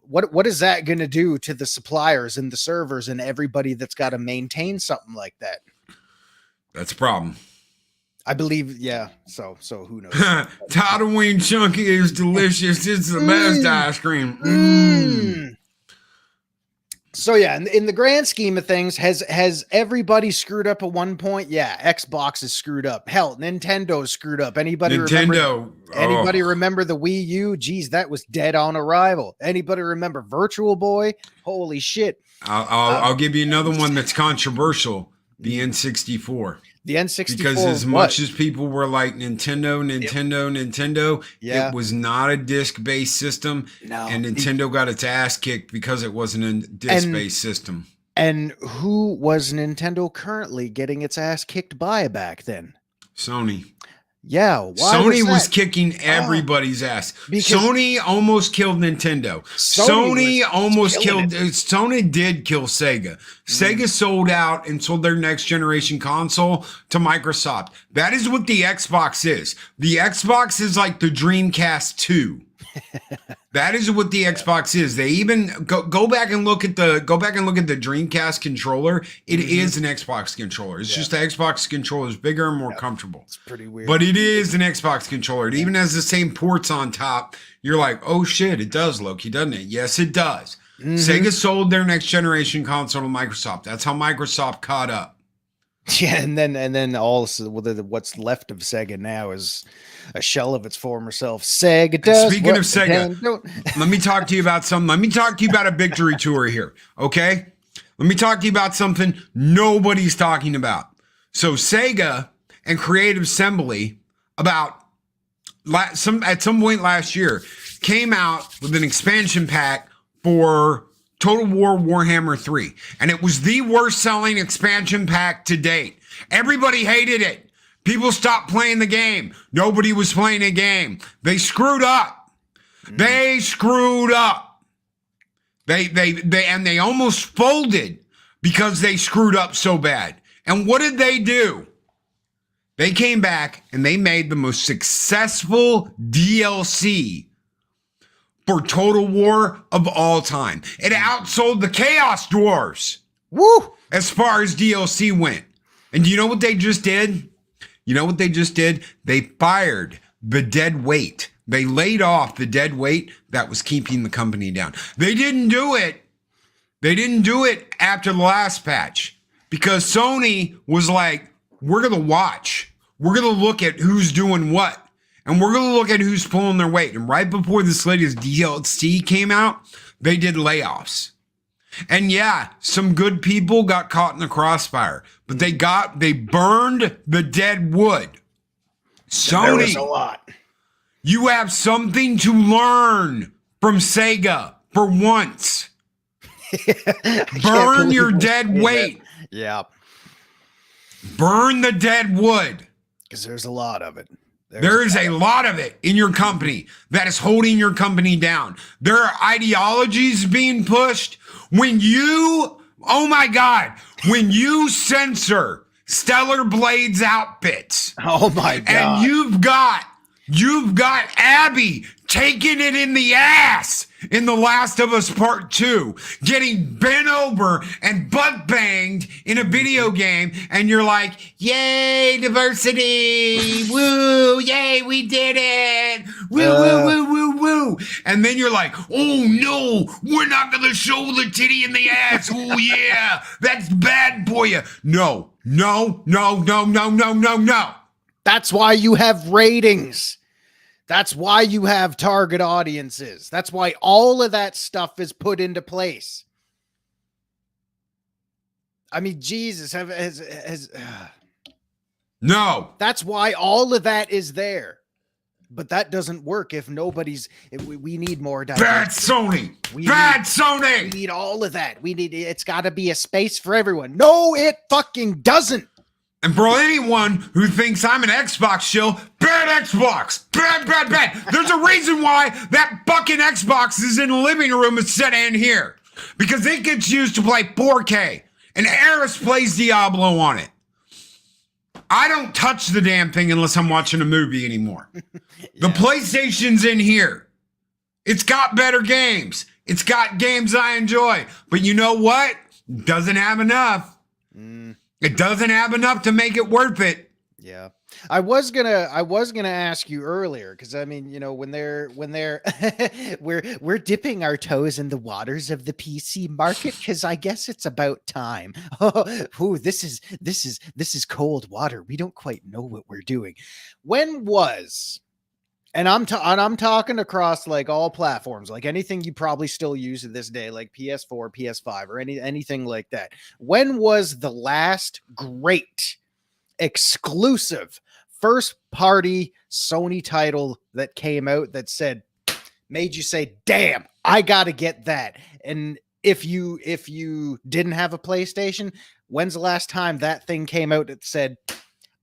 S4: What is that going to do to the suppliers and the servers and everybody that's got to maintain something like that?
S1: That's a problem.
S4: I believe, yeah. So who knows?
S1: Halloween chunky is delicious. It's the best ice cream.
S4: So yeah, in the grand scheme of things, has everybody screwed up at one point? Yeah, Xbox is screwed up. Hell, Nintendo's screwed up. Anybody remember the Wii U? Geez, that was dead on arrival. Anybody remember Virtual Boy? Holy shit.
S1: I'll give you another one that's controversial. The N64.
S4: The N64.
S1: Because as much as people were like Nintendo, it was not a disc-based system. No. And Nintendo got its ass kicked because it wasn't a disc-based system.
S4: And who was Nintendo currently getting its ass kicked by back then?
S1: Sony.
S4: Yeah,
S1: Sony was kicking everybody's ass. Sony almost killed Nintendo. Sony did kill Sega. Sega sold out and sold their next generation console to Microsoft. That is what the Xbox is. The Xbox is like the Dreamcast 2. That is what the Xbox is. They even go back and look at the Dreamcast controller. It is an Xbox controller. It's just the Xbox controller is bigger and more comfortable.
S4: It's pretty weird.
S1: But it is an Xbox controller. It even has the same ports on top. You're like, oh shit, it does, Loki, doesn't it? Yes, it does. Sega sold their next generation console to Microsoft. That's how Microsoft caught up.
S4: Yeah, and then all what's left of Sega now is a shell of its former self. Sega does.
S1: Speaking of Sega, let me talk to you about something. Let me talk to you about a victory tour here, okay? Let me talk to you about something nobody's talking about. So Sega and Creative Assembly at some point last year came out with an expansion pack for Total War Warhammer 3. And it was the worst selling expansion pack to date. Everybody hated it. People stopped playing the game. Nobody was playing a game. They screwed up. They screwed up. They almost folded because they screwed up so bad. And what did they do? They came back and they made the most successful DLC for Total War of all time. It outsold the Chaos Dwarves.
S4: Woo!
S1: As far as DLC went. And do you know what they just did? They fired the dead weight. They laid off the dead weight that was keeping the company down. They didn't do it after the last patch because Sony was like, we're going to watch. We're going to look at who's doing what. And we're going to look at who's pulling their weight. And right before this latest DLC came out, they did layoffs. And yeah, some good people got caught in the crossfire, but they burned the dead wood. Sony,
S4: there was a lot.
S1: You have something to learn from Sega for once. Burn your dead weight.
S4: Yeah.
S1: Burn the dead wood.
S4: Because there's a lot of it.
S1: There is a lot of it in your company that is holding your company down. There are ideologies being pushed. When you censor Stellar Blade's outfits.
S4: Oh my God.
S1: And you've got Abby taking it in the ass in The Last of Us Part 2, getting bent over and butt banged in a video game, and you're like, yay, diversity, woo, yay, we did it, woo, woo, woo, woo, woo. And then you're like, oh no, we're not gonna show the titty in the ass, oh yeah, that's bad for you. No.
S4: That's why you have ratings. That's why you have target audiences. That's why all of that stuff is put into place. I mean, Jesus,
S1: No.
S4: that's why all of that is there. But that doesn't work if nobody's. We need more diversity.
S1: Bad Sony.
S4: We
S1: Sony.
S4: We need all of that. It's got to be a space for everyone. No, it fucking doesn't.
S1: And for anyone who thinks I'm an Xbox shill, bad Xbox. Bad. There's a reason why that fucking Xbox is in the living room instead of in here. Because it gets used to play 4K. And Eris plays Diablo on it. I don't touch the damn thing unless I'm watching a movie anymore. The PlayStation's in here. It's got better games. It's got games I enjoy. But you know what? It doesn't have enough. It doesn't have enough to make it worth it.
S4: Yeah. I was gonna ask you earlier, because I mean, when they're we're dipping our toes in the waters of the PC market, because I guess it's about time. Oh, this is cold water. We don't quite know what we're doing. When was, and I'm talking across like all platforms, like anything you probably still use to this day, like PS4, PS5, or anything like that. When was the last great exclusive first party Sony title that came out that made you say, damn, I gotta get that? And if you didn't have a PlayStation, when's the last time that thing came out that said,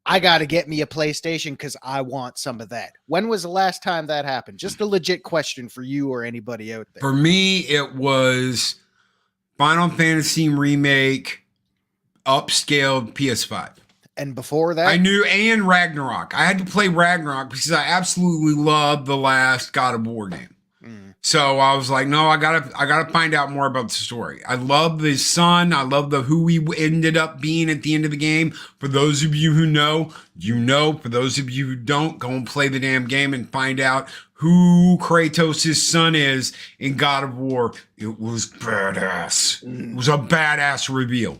S4: I gotta get me a PlayStation because I want some of that? When was the last time that happened? Just a legit question for you or anybody out there.
S1: For me, it was Final Fantasy Remake upscaled PS5.
S4: And before that,
S1: I knew, and Ragnarok. I had to play Ragnarok because I absolutely loved the last God of War game. So I was like, no, I gotta find out more about the story. I love the son. I love who he ended up being at the end of the game. For those of you who know, you know. For those of you who don't, go and play the damn game and find out who Kratos' son is in God of War. It was badass. It was a badass reveal.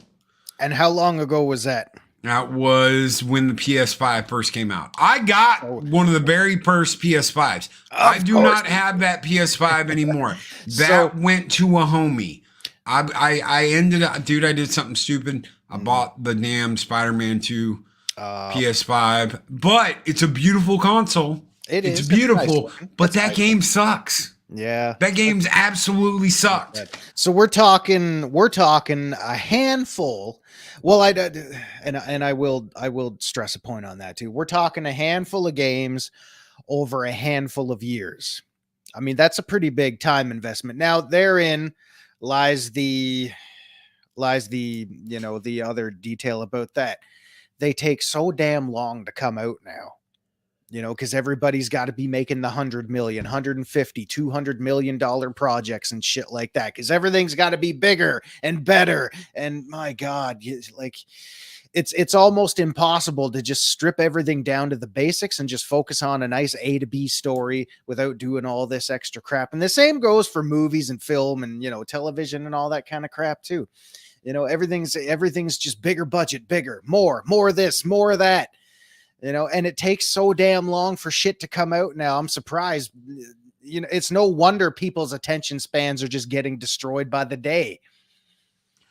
S4: And how long ago was that?
S1: That was when the PS5 first came out. I got one of the very first PS5s. I do not have that PS5 anymore. That went to a homie. I ended up, dude, I did something stupid. I bought the damn Spider-Man 2 PS5, but it's a beautiful console. It's beautiful, but that game sucks.
S4: Yeah.
S1: That game's absolutely sucked.
S4: So we're talking a handful. Well, I will stress a point on that too. We're talking a handful of games over a handful of years. I mean, that's a pretty big time investment. Now, therein lies the the other detail about that. They take so damn long to come out now. Because everybody's got to be making the $100 million, $150, $200 million projects and shit like that. Because everything's got to be bigger and better. And my God, it's almost impossible to just strip everything down to the basics and just focus on a nice A to B story without doing all this extra crap. And the same goes for movies and film and, television and all that kind of crap too. Everything's just bigger budget, bigger, more of this, more of that. And it takes so damn long for shit to come out now. I'm surprised. It's no wonder people's attention spans are just getting destroyed by the day.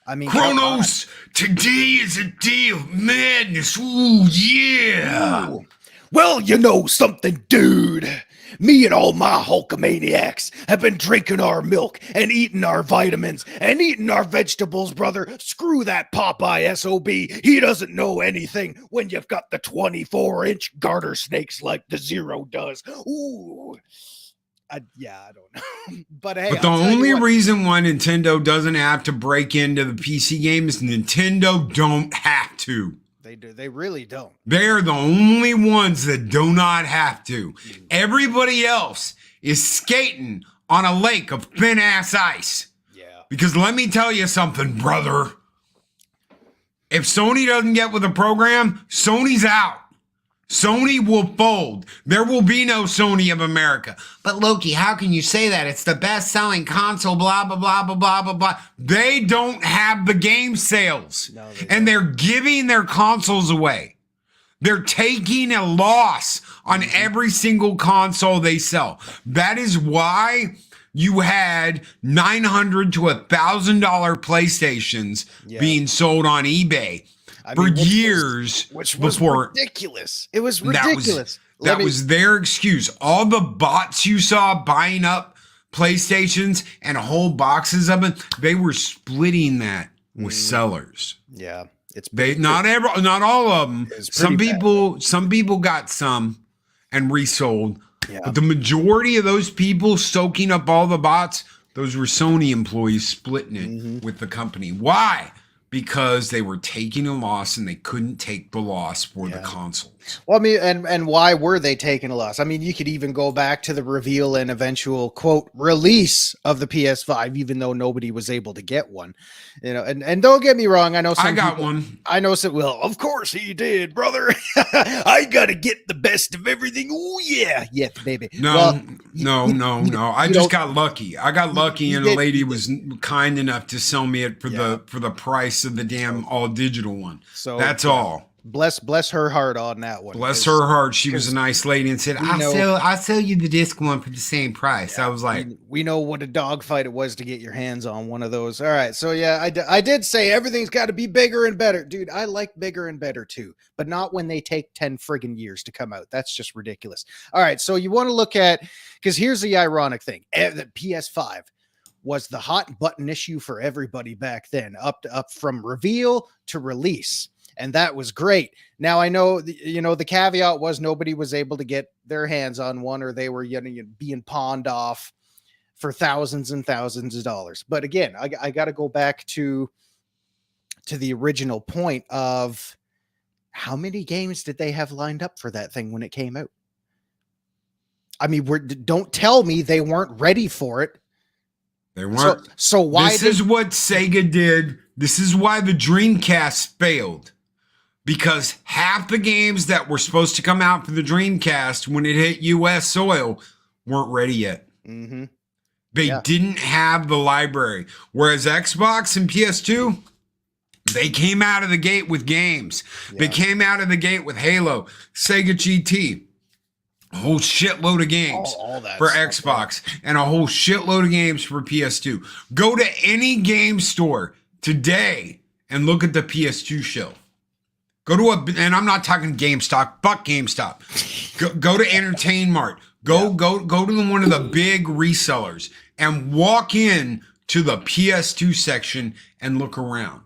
S4: I mean,
S1: Kronos, today is a day of madness. Ooh, yeah.
S4: Ooh. Well, you know something, dude. Me and all my Hulkamaniacs have been drinking our milk and eating our vitamins and eating our vegetables, brother. Screw that Popeye SOB. He doesn't know anything when you've got the 24-inch garter snakes like the Zero does. Ooh. I don't know. But hey,
S1: but the only reason why Nintendo doesn't have to break into the PC game is Nintendo don't have to.
S4: They do. They really don't.
S1: They're the only ones that do not have to. Everybody else is skating on a lake of thin ass ice.
S4: Yeah.
S1: Because let me tell you something, brother. If Sony doesn't get with the program, Sony's out. Sony will fold. There will be no Sony of America. But Loki, how can you say that? It's the best-selling console, blah, blah, blah, blah, blah, blah, blah. They don't have the game sales. No, and they're giving their consoles away. They're taking a loss on every single console they sell. That is why you had $900 to $1,000 PlayStations being sold on eBay for years,
S4: which was
S1: before
S4: ridiculous. It was ridiculous.
S1: That was their excuse. All the bots you saw buying up PlayStations and whole boxes of it, they were splitting that with sellers.
S4: Yeah. It's
S1: not all of them. Some people got some and resold. Yeah. But the majority of those people soaking up all the bots, those were Sony employees splitting it with the company. Why? Because they were taking a loss and they couldn't take the loss for the consoles.
S4: Well, I mean, and why were they taking a loss? I mean, you could even go back to the reveal and eventual quote release of the PS5, even though nobody was able to get one. You know, and don't get me wrong, I know
S1: I got one.
S4: I know some. Well, of course he did, brother. I gotta get the best of everything. Oh yeah, baby.
S1: No. I just got lucky. I got lucky, and a lady was kind enough to sell me it for the price of the damn all digital one. So that's all.
S4: Bless her heart on that one.
S1: Bless her heart. She was a nice lady and said, I'll sell you the disc one for the same price. I was like,
S4: we know what a dogfight it was to get your hands on one of those. All right. So yeah, I did say everything's got to be bigger and better. Dude, I like bigger and better too, but not when they take 10 friggin' years to come out. That's just ridiculous. All right. So you want to look at, because here's the ironic thing. The PS5 was the hot button issue for everybody back then, up from reveal to release. And that was great. Now I know, the caveat was nobody was able to get their hands on one, or they were being pawned off for thousands and thousands of dollars. But again, I got to go back to the original point of how many games did they have lined up for that thing when it came out? I mean, don't tell me they weren't ready for it.
S1: They weren't.
S4: So why?
S1: This is what Sega did. This is why the Dreamcast failed. Because half the games that were supposed to come out for the Dreamcast when it hit US soil weren't ready yet.
S4: Mm-hmm.
S1: They didn't have the library. Whereas Xbox and PS2, they came out of the gate with games. Yeah. They came out of the gate with Halo, Sega GT, a whole shitload of games
S4: all that
S1: for
S4: stuff,
S1: Xbox, and a whole shitload of games for PS2. Go to any game store today and look at the PS2 shelf. Go to and I'm not talking GameStop, fuck GameStop. Go to Entertain Mart. Go to one of the big resellers and walk in to the PS2 section and look around.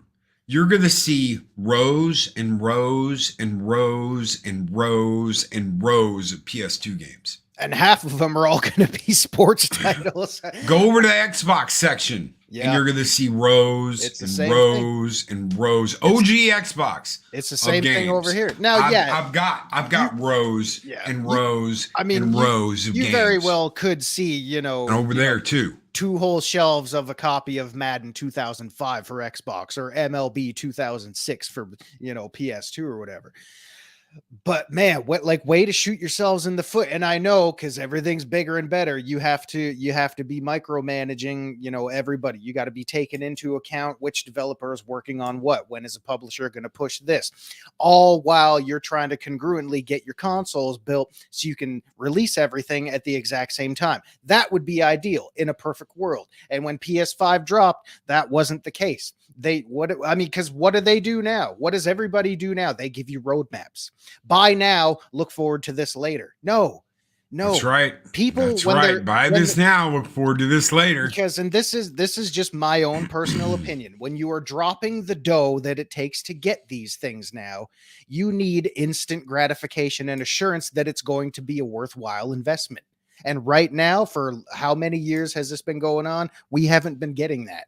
S1: You're going to see rows and rows and rows and rows and rows of PS2 games.
S4: And half of them are all going to be sports titles.
S1: Go over to the Xbox section. Yeah. And you're going to see rows and rows and rows. OG Xbox.
S4: It's the same thing over here. Now,
S1: I've got rows and rows and rows of games.
S4: You very well could see,
S1: and over there too.
S4: 2 whole shelves of a copy of Madden 2005 for Xbox or MLB 2006 for, PS2 or whatever. But man, way to shoot yourselves in the foot. And I know, because everything's bigger and better, you have to be micromanaging, everybody. You got to be taken into account which developer is working on what. When is a publisher going to push this? All while you're trying to congruently get your consoles built so you can release everything at the exact same time. That would be ideal in a perfect world. And when PS5 dropped, that wasn't the case. Because what do they do now? What does everybody do now? They give you roadmaps. Buy now, look forward to this later. No.
S1: That's right.
S4: People,
S1: that's right. Buy this now, look forward to this later.
S4: Because, and this is just my own personal opinion. When you are dropping the dough that it takes to get these things now, you need instant gratification and assurance that it's going to be a worthwhile investment. And right now, for how many years has this been going on? We haven't been getting that.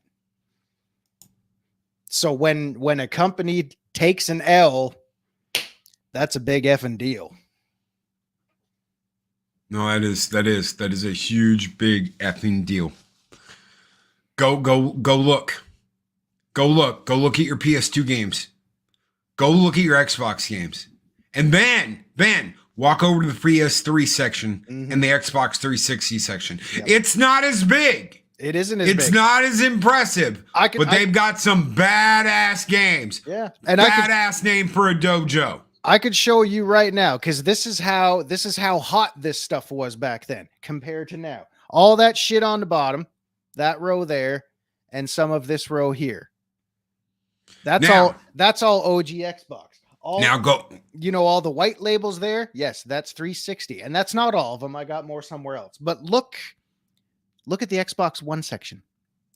S4: So when a company takes an L, that's a big effing deal.
S1: No, that is a huge, big effing deal. Go look at your PS2 games. Go look at your Xbox games. And then walk over to the PS3 section and the Xbox 360 section. Yep. It's not as big.
S4: It isn't as big.
S1: It's not as impressive, but they've got some badass games.
S4: Yeah.
S1: And badass name for a dojo.
S4: I could show you right now because this is how hot this stuff was back then compared to now. All that shit on the bottom, that row there, and some of this row here. That's all OG Xbox.
S1: Now go.
S4: All the white labels there. Yes, that's 360. And that's not all of them. I got more somewhere else. But look at the Xbox One section.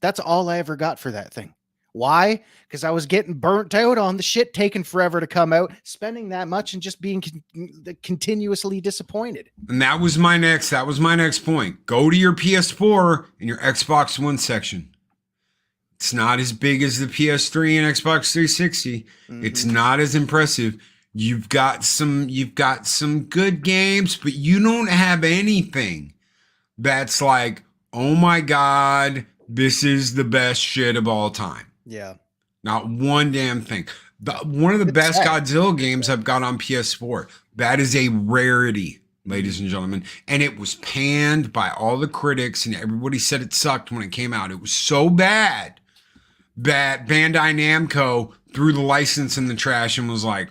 S4: That's all I ever got for that thing. Why? Because I was getting burnt out on the shit taking forever to come out, spending that much and just being continuously disappointed.
S1: And that was my next point. Go to your PS4 and your Xbox One section. It's not as big as the PS3 and Xbox 360. Mm-hmm. It's not as impressive. You've got some good games, but you don't have anything that's like, oh my God, this is the best shit of all time.
S4: Yeah.
S1: Not one damn thing. One of the best Godzilla games I've got on PS4. That is a rarity, ladies and gentlemen. And it was panned by all the critics and everybody said it sucked when it came out. It was so bad that Bandai Namco threw the license in the trash and was like,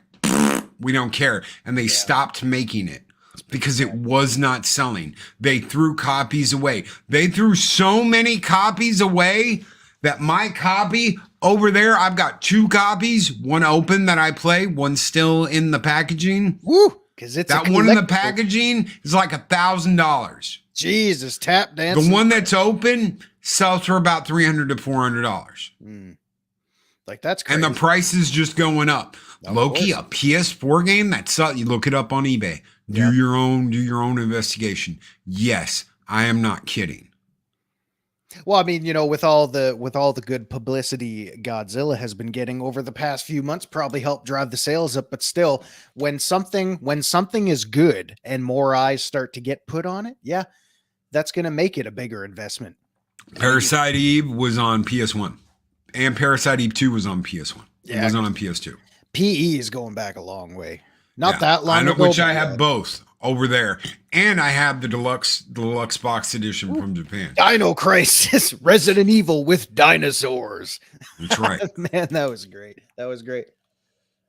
S1: we don't care. And they stopped making it because it was not selling. They threw copies away. They threw so many copies away that my copy over there, I've got 2 copies, one open that I play, one still in the packaging.
S4: Woo! Because it's
S1: that one in the packaging is like $1,000.
S4: Jesus, tap dancing.
S1: The one that's open sells for about $300 to $400.
S4: Like that's crazy.
S1: And the price is just going up. Loki, a PS4 game that's you look it up on eBay. Do your own investigation. Yes, I am not kidding.
S4: Well, I mean, with all the good publicity Godzilla has been getting over the past few months, probably helped drive the sales up. But still, when something is good and more eyes start to get put on it, that's going to make it a bigger investment.
S1: Parasite Eve was on PS1, and Parasite Eve 2 was on PS1. It wasn't on PS2.
S4: PE is going back a long way. Not that long
S1: I know,
S4: ago.
S1: Which I have both over there. And I have the deluxe box edition from Japan.
S4: Dino Crisis, Resident Evil with dinosaurs.
S1: That's right.
S4: Man, that was great.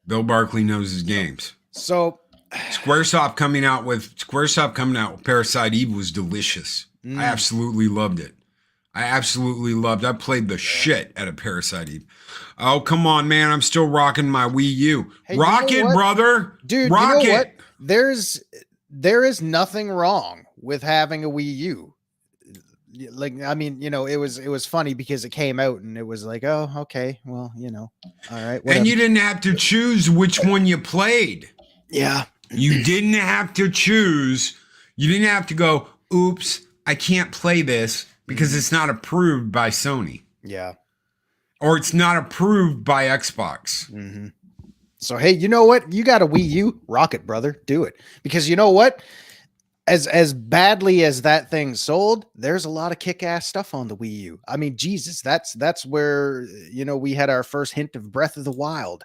S1: Bill Barkley knows his games.
S4: So
S1: Squaresoft coming out with Parasite Eve was delicious. I absolutely loved it. I played the shit out of Parasite Eve. Oh, come on, man. I'm still rocking my Wii U.
S4: Hey,
S1: rock it, brother.
S4: Dude,
S1: rock
S4: you know
S1: it.
S4: What? There is nothing wrong with having a Wii U. Like, I mean, it was funny because it came out and it was like, oh, okay, well, all right. Whatever.
S1: And you didn't have to choose which one you played.
S4: Yeah.
S1: You didn't have to choose. You didn't have to go, oops, I can't play this because it's not approved by Sony.
S4: Yeah.
S1: Or it's not approved by Xbox.
S4: Mm-hmm. So, hey, you know what? You got a Wii U, rock it, brother. Do it. Because you know what? As badly as that thing sold, there's a lot of kick-ass stuff on the Wii U. I mean, Jesus, that's where, we had our first hint of Breath of the Wild.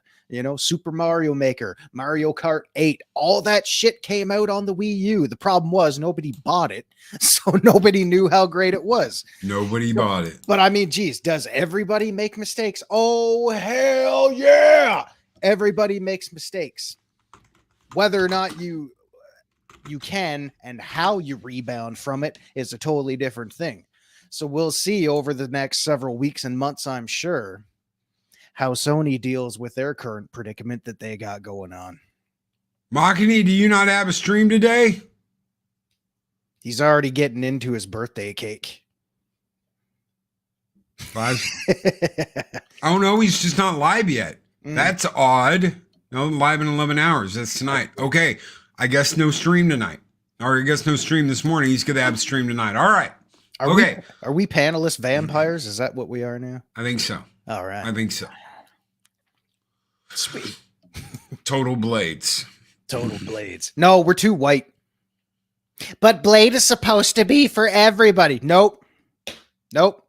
S4: Super Mario Maker, Mario Kart 8, all that shit came out on the Wii U. The problem was nobody bought it, so nobody knew how great it was.
S1: Nobody bought it.
S4: But I mean, geez, does everybody make mistakes? Oh, hell yeah! Everybody makes mistakes. Whether or not you can and how you rebound from it is a totally different thing. So we'll see over the next several weeks and months, I'm sure, how Sony deals with their current predicament that they got going on.
S1: Makini, do you not have a stream today?
S4: He's already getting into his birthday cake.
S1: 5? Oh no, he's just not live yet. That's odd. No, live in 11 hours. That's tonight. Okay. I guess no stream tonight. Or I guess no stream this morning. He's going to have a stream tonight. All right.
S4: Are we panelist vampires? Is that what we are now?
S1: I think so.
S4: All right.
S1: I think so.
S4: Sweet.
S1: Total Blades.
S4: Total Blades. No, we're too white. But Blade is supposed to be for everybody. Nope.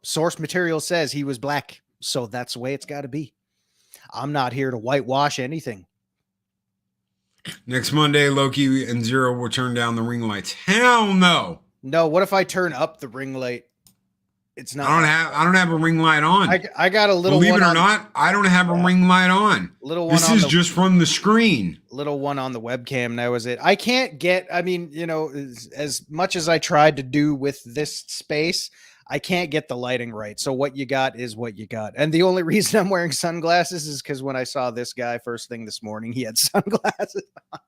S4: Source material says he was black. So that's the way it's got to be. I'm not here to whitewash anything.
S1: Next Monday, Loki and Zero will turn down the ring lights. Hell no.
S4: No, what if I turn up the ring light? It's not.
S1: I don't have a ring light on.
S4: I got a little.
S1: Believe
S4: one
S1: it or
S4: on,
S1: not, I don't have a ring light on.
S4: Little one
S1: This
S4: on
S1: is
S4: the,
S1: just from the screen.
S4: little one on the webcam. That was it. I can't get. I mean, you know, as much as I tried to do with this space, I can't get the lighting right. So what you got is what you got. And the only reason I'm wearing sunglasses is because when I saw this guy first thing this morning, he had sunglasses on.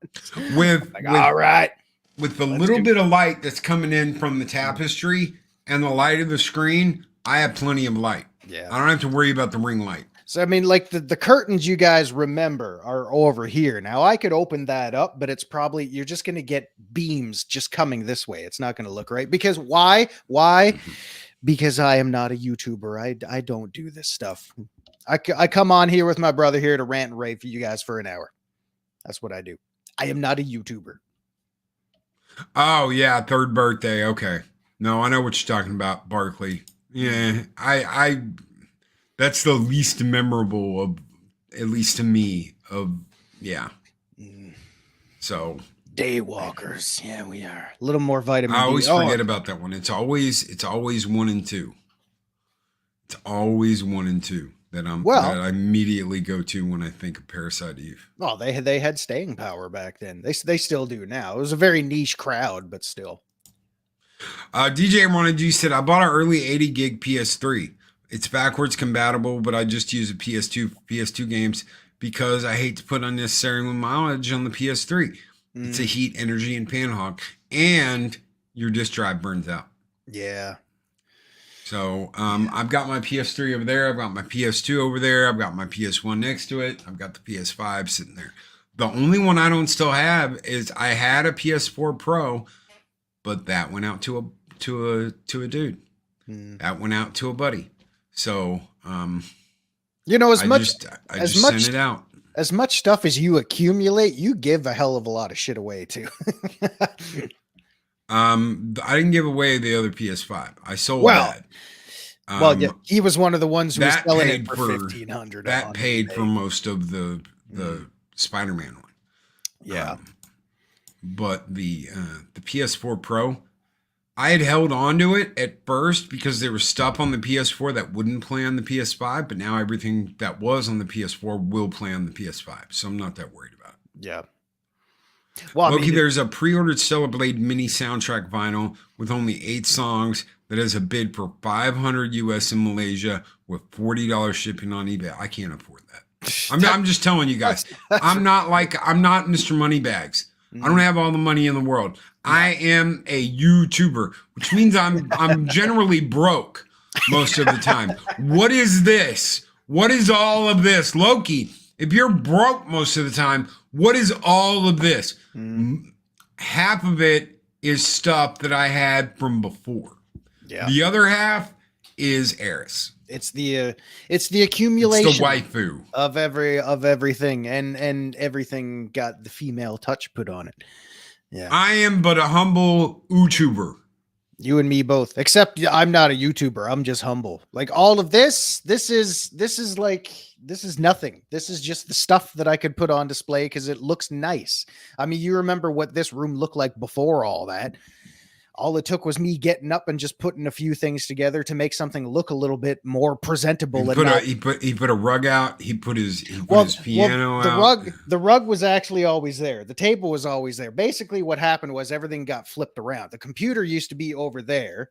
S1: With
S4: All right.
S1: With the little bit of light that's coming in from the tapestry and the light of the screen, I have plenty of light.
S4: Yeah.
S1: I don't have to worry about the ring light.
S4: So, I mean, like the curtains you guys remember are over here. Now, I could open that up, but it's probably, you're just going to get beams just coming this way. It's not going to look right. Because why? Because I am not a YouTuber. I don't do this stuff. I come on here with my brother here to rant and rave for you guys for an hour. That's what I do. I am not a YouTuber.
S1: Oh, yeah, third birthday. Okay. No, I know what you're talking about, Barkley. Yeah, I that's the least memorable of, at least to me, of, yeah. So
S4: Daywalkers. Yeah, we are. A little more vitamin
S1: I
S4: D.
S1: always forget about that one. It's always 1 and 2. It's always 1 and 2 that that I immediately go to when I think of Parasite Eve.
S4: Oh, they had staying power back then. They still do now. It was a very niche crowd, but still.
S1: DJ Wanted You said, I bought an early 80 gig PS3. It's backwards compatible, but I just use a PS2 games because I hate to put unnecessary mileage on the PS3. It's a heat, energy, and pan hog, and your disk drive burns out.
S4: Yeah.
S1: So I've got my PS3 over there. I've got my PS2 over there. I've got my PS1 next to it. I've got the PS5 sitting there. The only one I don't still have is I had a PS4 Pro, but that went out to a dude. That went out to a buddy. So
S4: you know,
S1: I just sent it out.
S4: As much stuff as you accumulate, you give a hell of a lot of shit away too.
S1: I didn't give away the other PS5. I sold that.
S4: Yeah, he was one of the ones who was selling it for $1,500.
S1: That paid for most of the Spider-Man one.
S4: Yeah.
S1: But the PS4 Pro, I had held on to it at first because there was stuff on the PS4 that wouldn't play on the PS5, but now everything that was on the PS4 will play on the PS5, so I'm not that worried about it.
S4: Yeah. Well,
S1: Loki, there's a pre-ordered Stellar Blade mini soundtrack vinyl with only 8 songs that has a bid for $500 US in Malaysia with $40 shipping on eBay. I can't afford that. I'm just telling you guys. I'm not Mr. Moneybags. I don't have all the money in the world. I am a YouTuber, which means I'm generally broke most of the time. What is this? What is all of this? Loki, if you're broke most of the time, what is all of this? Half of it is stuff that I had from before. Yeah. The other half is Eris.
S4: It's the accumulation.
S1: It's the waifu
S4: of everything, and everything got the female touch put on it. Yeah.
S1: I am but a humble YouTuber.
S4: You and me both, except I'm not a YouTuber. I'm just humble. Like all of this is nothing. This is just the stuff that I could put on display because it looks nice. I mean, you remember what this room looked like before all that. All it took was me getting up and just putting a few things together to make something look a little bit more presentable.
S1: He put a rug out. He put his piano
S4: out. The rug was actually always there. The table was always there. Basically, what happened was everything got flipped around. The computer used to be over there,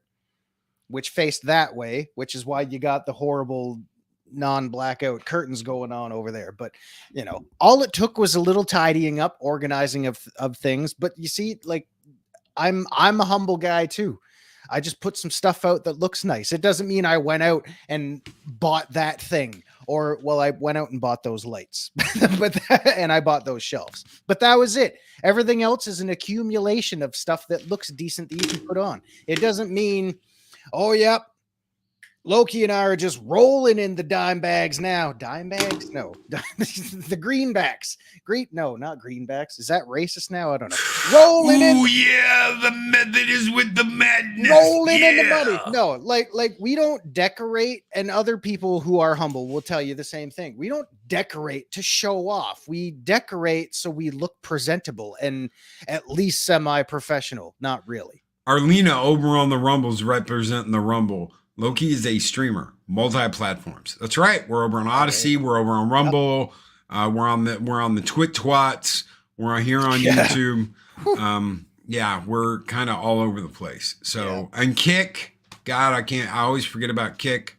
S4: which faced that way, which is why you got the horrible non-blackout curtains going on over there. But you know, all it took was a little tidying up, organizing of things. But you see, like, I'm a humble guy too. I just put some stuff out that looks nice. It doesn't mean I went out and bought that thing, or I went out and bought those lights, and I bought those shelves. But that was it. Everything else is an accumulation of stuff that looks decent that you can put on. It doesn't mean, oh yep, Loki and I are just rolling in the dime bags now. Dime bags? No. The greenbacks. No, not greenbacks. Is that racist now? I don't know. Rolling in.
S1: Oh, yeah. The method is with the madness.
S4: Rolling in the money. No, like we don't decorate, and other people who are humble will tell you the same thing. We don't decorate to show off. We decorate so we look presentable and at least semi-professional. Not really.
S1: Arlena over on the Rumble's representing the Rumble. Loki is a streamer, multi-platforms. That's right. We're over on Odyssey. We're over on Rumble. We're on the Twit Twats. We're here on YouTube. Yeah, we're kind of all over the place. So, and Kick, God, I always forget about Kick.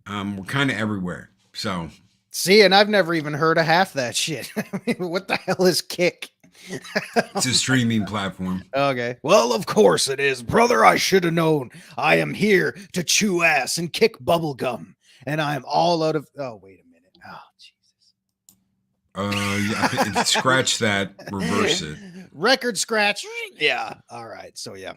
S1: We're kind of everywhere. So,
S4: see, and I've never even heard of half that shit. I mean, what the hell is Kick?
S1: It's a streaming platform.
S4: Okay. Well, of course it is. Brother, I should have known. I am here to chew ass and kick bubble gum. And I am all out of... Oh, wait a minute. Oh, Jesus.
S1: Yeah, scratch that. Reverse it.
S4: Record scratch. Yeah. All right. So, yeah.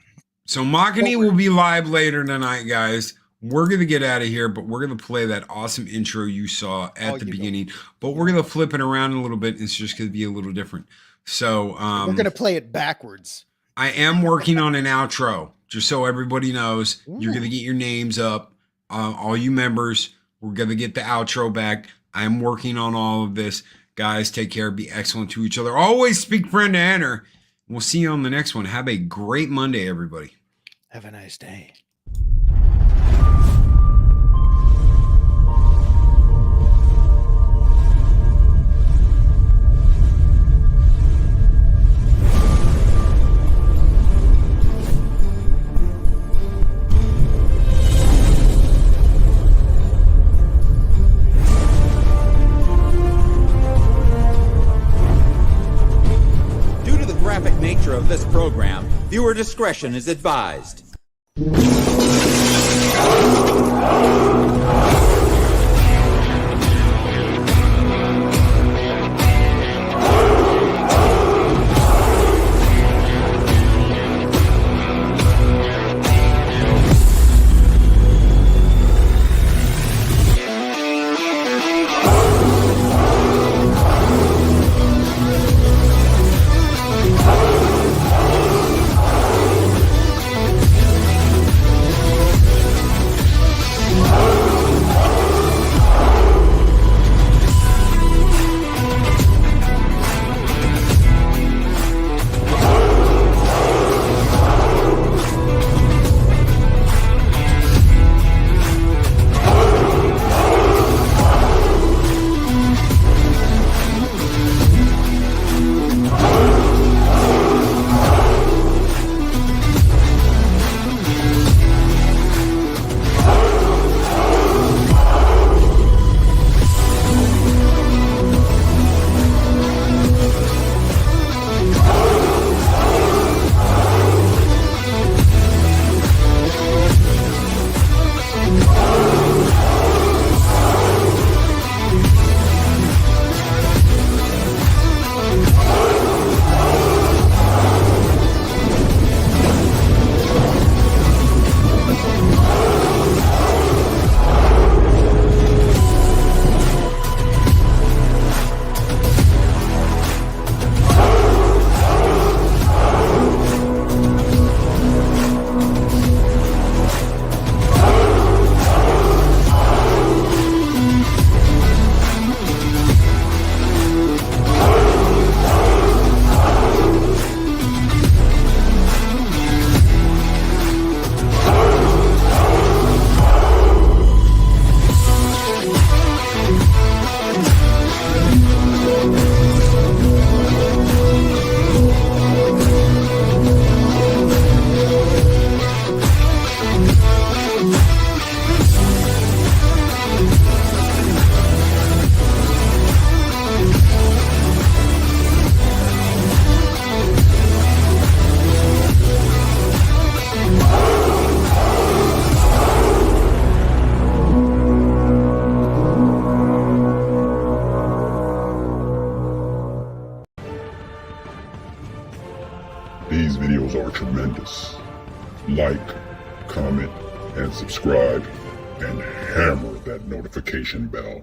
S1: So, Machini will be live later tonight, guys. We're going to get out of here, but we're going to play that awesome intro you saw at the beginning. But we're going to flip it around a little bit. It's just going to be a little different. So
S4: we're going to play it backwards.
S1: I am working on an outro, just so everybody knows.
S4: Ooh.
S1: You're going to get your names up. All you members, we're going to get the outro back. I'm working on all of this. Guys, take care. Be excellent to each other. Always speak friend to enter. We'll see you on the next one. Have a great Monday, everybody.
S4: Have a nice day.
S2: Nature of this program, viewer discretion is advised.
S3: These videos are tremendous. Like, comment, and subscribe, and hammer that notification bell.